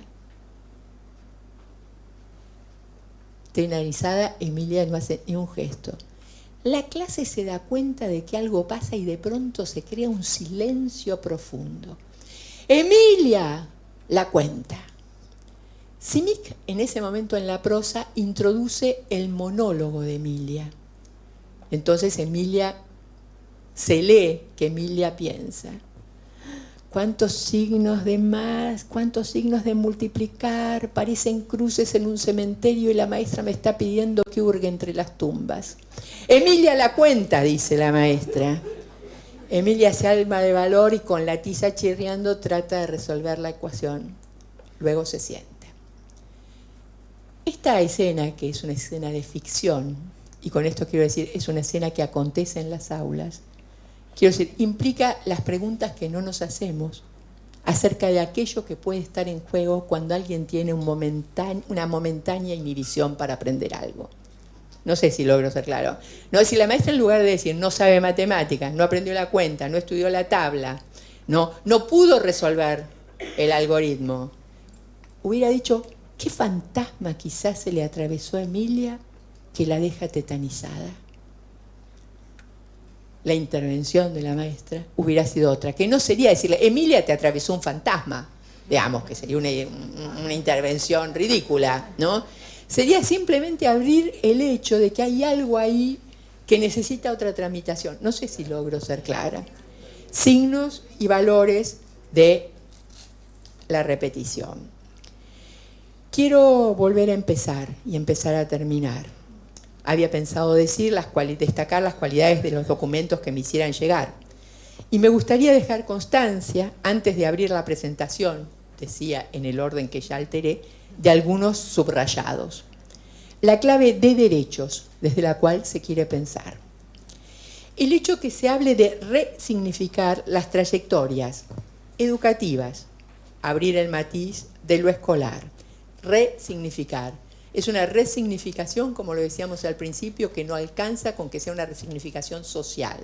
Tetanizada, Emilia no hace ni un gesto. La clase se da cuenta de que algo pasa y de pronto se crea un silencio profundo. Emilia, la cuenta. Simic, en ese momento en la prosa, introduce el monólogo de Emilia. Entonces Emilia se lee que Emilia piensa. ¿Cuántos signos de más? ¿Cuántos signos de multiplicar? Parecen cruces en un cementerio y la maestra me está pidiendo que hurgue entre las tumbas. Emilia la cuenta, dice la maestra. Emilia se arma de valor y con la tiza chirriando trata de resolver la ecuación. Luego se sienta. Esta escena, que es una escena de ficción, y con esto quiero decir, es una escena que acontece en las aulas, quiero decir, implica las preguntas que no nos hacemos acerca de aquello que puede estar en juego cuando alguien tiene una momentánea inhibición para aprender algo. No sé si logro ser claro. No, si la maestra en lugar de decir no sabe matemáticas, no aprendió la cuenta, no estudió la tabla, no pudo resolver el algoritmo, hubiera dicho, ¿qué fantasma quizás se le atravesó a Emilia que la deja tetanizada? La intervención de la maestra hubiera sido otra, que no sería decirle, Emilia, te atravesó un fantasma, digamos que sería una intervención ridícula, ¿no? Sería simplemente abrir el hecho de que hay algo ahí que necesita otra tramitación. No sé si logro ser clara. Signos y valores de la repetición. Quiero volver a empezar y empezar a terminar. Había pensado destacar las cualidades de los documentos que me hicieran llegar. Y me gustaría dejar constancia, antes de abrir la presentación, decía en el orden que ya alteré, de algunos subrayados. La clave de derechos, desde la cual se quiere pensar. El hecho que se hable de resignificar las trayectorias educativas, abrir el matiz de lo escolar, resignificar. Es una resignificación, como lo decíamos al principio, que no alcanza con que sea una resignificación social.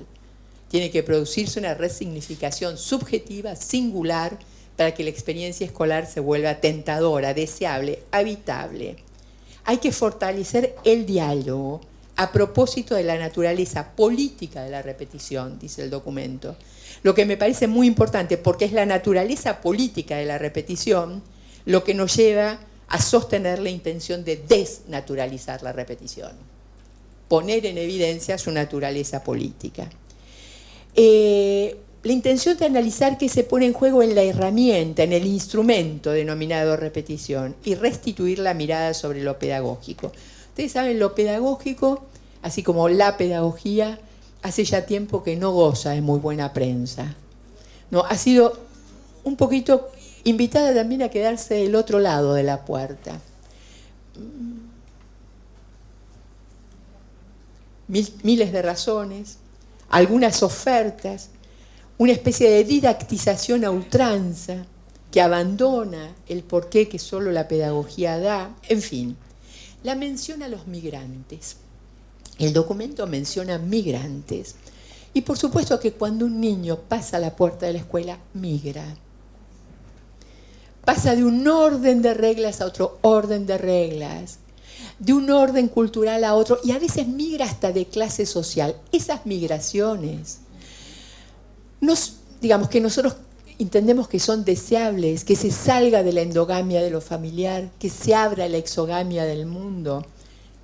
Tiene que producirse una resignificación subjetiva, singular, para que la experiencia escolar se vuelva tentadora, deseable, habitable. Hay que fortalecer el diálogo a propósito de la naturaleza política de la repetición, dice el documento. Lo que me parece muy importante, porque es la naturaleza política de la repetición lo que nos lleva a sostener la intención de desnaturalizar la repetición, poner en evidencia su naturaleza política. La intención de analizar qué se pone en juego en la herramienta, en el instrumento denominado repetición, y restituir la mirada sobre lo pedagógico. Ustedes saben, lo pedagógico, así como la pedagogía, hace ya tiempo que no goza de muy buena prensa. No, ha sido un poquito invitada también a quedarse del otro lado de la puerta. Miles de razones, algunas ofertas, una especie de didactización a ultranza que abandona el porqué que solo la pedagogía da, en fin. La mención a los migrantes. El documento menciona migrantes. Y por supuesto que cuando un niño pasa a la puerta de la escuela, migra. Pasa de un orden de reglas a otro orden de reglas, de un orden cultural a otro, y a veces migra hasta de clase social. Esas migraciones, digamos que nosotros entendemos que son deseables, que se salga de la endogamia de lo familiar, que se abra la exogamia del mundo.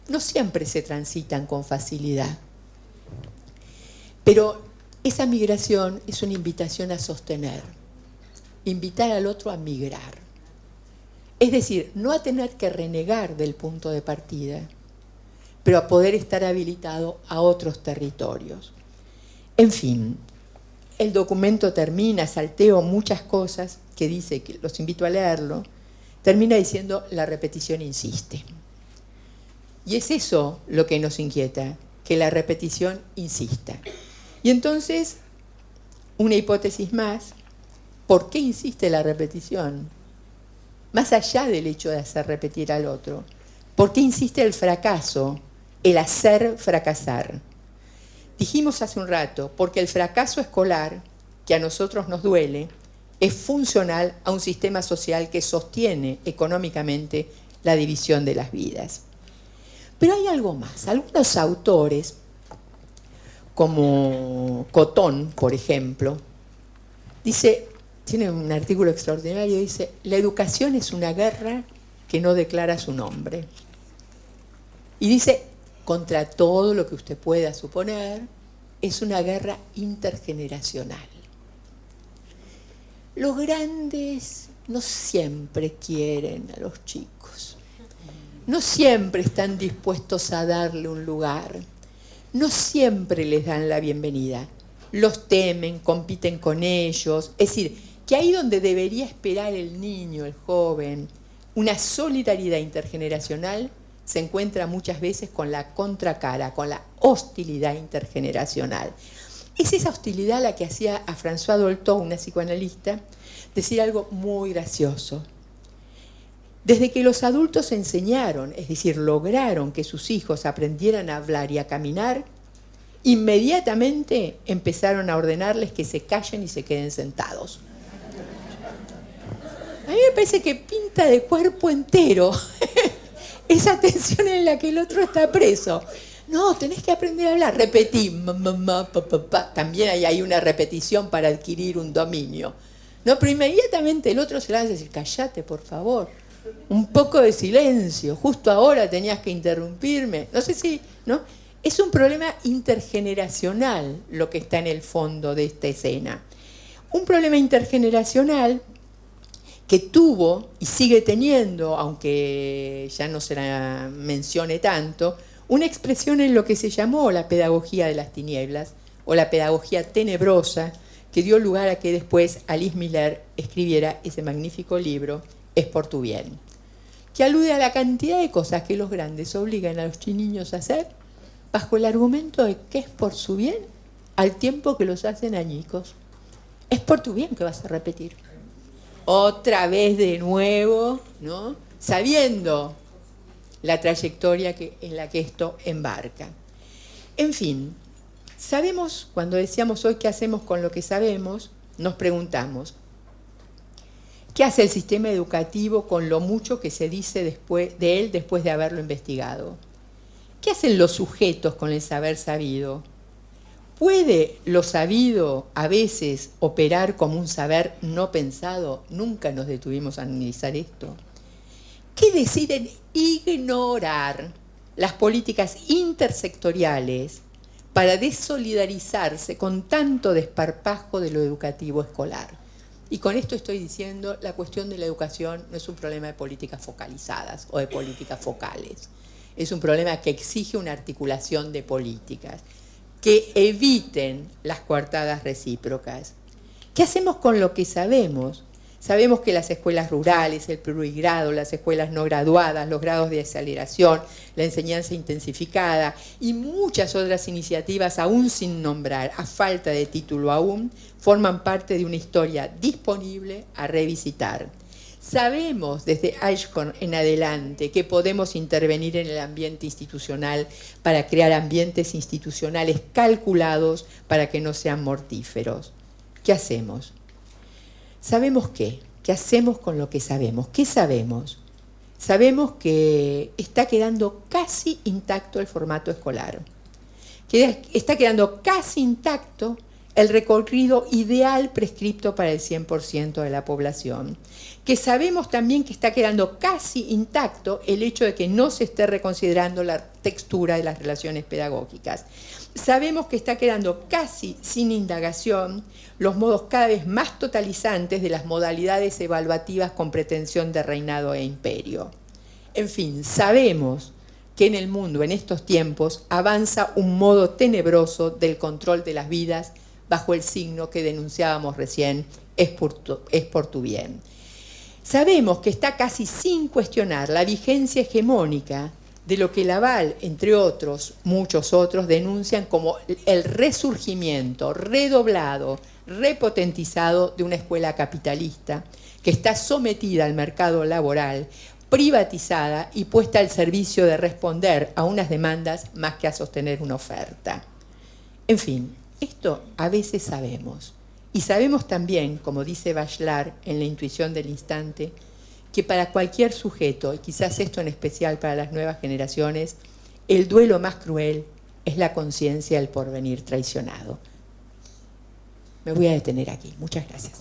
No siempre se transitan con facilidad. Pero esa migración es una invitación a sostener, invitar al otro a migrar. Es decir, no a tener que renegar del punto de partida, pero a poder estar habilitado a otros territorios. En fin, el documento termina, salteo muchas cosas que dice, que los invito a leerlo, termina diciendo la repetición insiste. Y es eso lo que nos inquieta, que la repetición insista. Y entonces, una hipótesis más, ¿por qué insiste la repetición? Más allá del hecho de hacer repetir al otro, ¿por qué insiste el fracaso, el hacer fracasar? Dijimos hace un rato, porque el fracaso escolar, que a nosotros nos duele, es funcional a un sistema social que sostiene económicamente la división de las vidas. Pero hay algo más. Algunos autores, como Cotón, por ejemplo, tiene un artículo extraordinario, dice: la educación es una guerra que no declara su nombre. Y dice, contra todo lo que usted pueda suponer, es una guerra intergeneracional. Los grandes no siempre quieren a los chicos, no siempre están dispuestos a darle un lugar, no siempre les dan la bienvenida, los temen, compiten con ellos. Es decir, que ahí donde debería esperar el niño, el joven, una solidaridad intergeneracional, se encuentra muchas veces con la contracara, con la hostilidad intergeneracional. Es esa hostilidad la que hacía a François Dolto, una psicoanalista, decir algo muy gracioso. Desde que los adultos enseñaron, es decir, lograron que sus hijos aprendieran a hablar y a caminar, inmediatamente empezaron a ordenarles que se callen y se queden sentados. A mí me parece que pinta de cuerpo entero esa tensión en la que el otro está preso. No, tenés que aprender a hablar, repetí, mamá, papá. También hay una repetición para adquirir un dominio. No, pero inmediatamente el otro se le va a decir, cállate, por favor. Un poco de silencio, justo ahora tenías que interrumpirme. No sé si, ¿no? Es un problema intergeneracional lo que está en el fondo de esta escena. Un problema intergeneracional que tuvo y sigue teniendo, aunque ya no se la mencione tanto, una expresión en lo que se llamó la pedagogía de las tinieblas, o la pedagogía tenebrosa, que dio lugar a que después Alice Miller escribiera ese magnífico libro, Es por tu bien, que alude a la cantidad de cosas que los grandes obligan a los niños a hacer, bajo el argumento de que es por su bien, al tiempo que los hacen añicos. Es por tu bien que vas a repetir. Otra vez de nuevo, ¿no? Sabiendo la trayectoria en la que esto embarca. En fin, sabemos, cuando decíamos hoy qué hacemos con lo que sabemos, nos preguntamos, ¿qué hace el sistema educativo con lo mucho que se dice de él después de haberlo investigado? ¿Qué hacen los sujetos con el saber sabido? ¿Puede lo sabido a veces operar como un saber no pensado? Nunca nos detuvimos a analizar esto. qué deciden ignorar las políticas intersectoriales para desolidarizarse con tanto desparpajo de lo educativo escolar? Y con esto estoy diciendo, la cuestión de la educación no es un problema de políticas focalizadas o de políticas focales. Es un problema que exige una articulación de políticas que eviten las coartadas recíprocas. ¿Qué hacemos con lo que sabemos? Sabemos que las escuelas rurales, el plurigrado, las escuelas no graduadas, los grados de aceleración, la enseñanza intensificada y muchas otras iniciativas aún sin nombrar, a falta de título aún, forman parte de una historia disponible a revisitar. Sabemos desde Eichhorn en adelante que podemos intervenir en el ambiente institucional para crear ambientes institucionales calculados para que no sean mortíferos. ¿Qué hacemos? ¿Sabemos qué? ¿Qué hacemos con lo que sabemos? ¿Qué sabemos? Sabemos que está quedando casi intacto el formato escolar, que está quedando casi intacto el recorrido ideal prescripto para el 100% de la población, que sabemos también que está quedando casi intacto el hecho de que no se esté reconsiderando la textura de las relaciones pedagógicas. Sabemos que está quedando casi sin indagación los modos cada vez más totalizantes de las modalidades evaluativas con pretensión de reinado e imperio. En fin, sabemos que en el mundo, en estos tiempos, avanza un modo tenebroso del control de las vidas bajo el signo que denunciábamos recién, es por tu bien. Sabemos que está casi sin cuestionar la vigencia hegemónica de lo que Laval, entre otros, muchos otros, denuncian como el resurgimiento redoblado, repotentizado de una escuela capitalista que está sometida al mercado laboral, privatizada y puesta al servicio de responder a unas demandas más que a sostener una oferta. En fin, esto a veces sabemos. Y sabemos también, como dice Bachelard en La intuición del instante, que para cualquier sujeto, y quizás esto en especial para las nuevas generaciones, el duelo más cruel es la conciencia del porvenir traicionado. Me voy a detener aquí. Muchas gracias.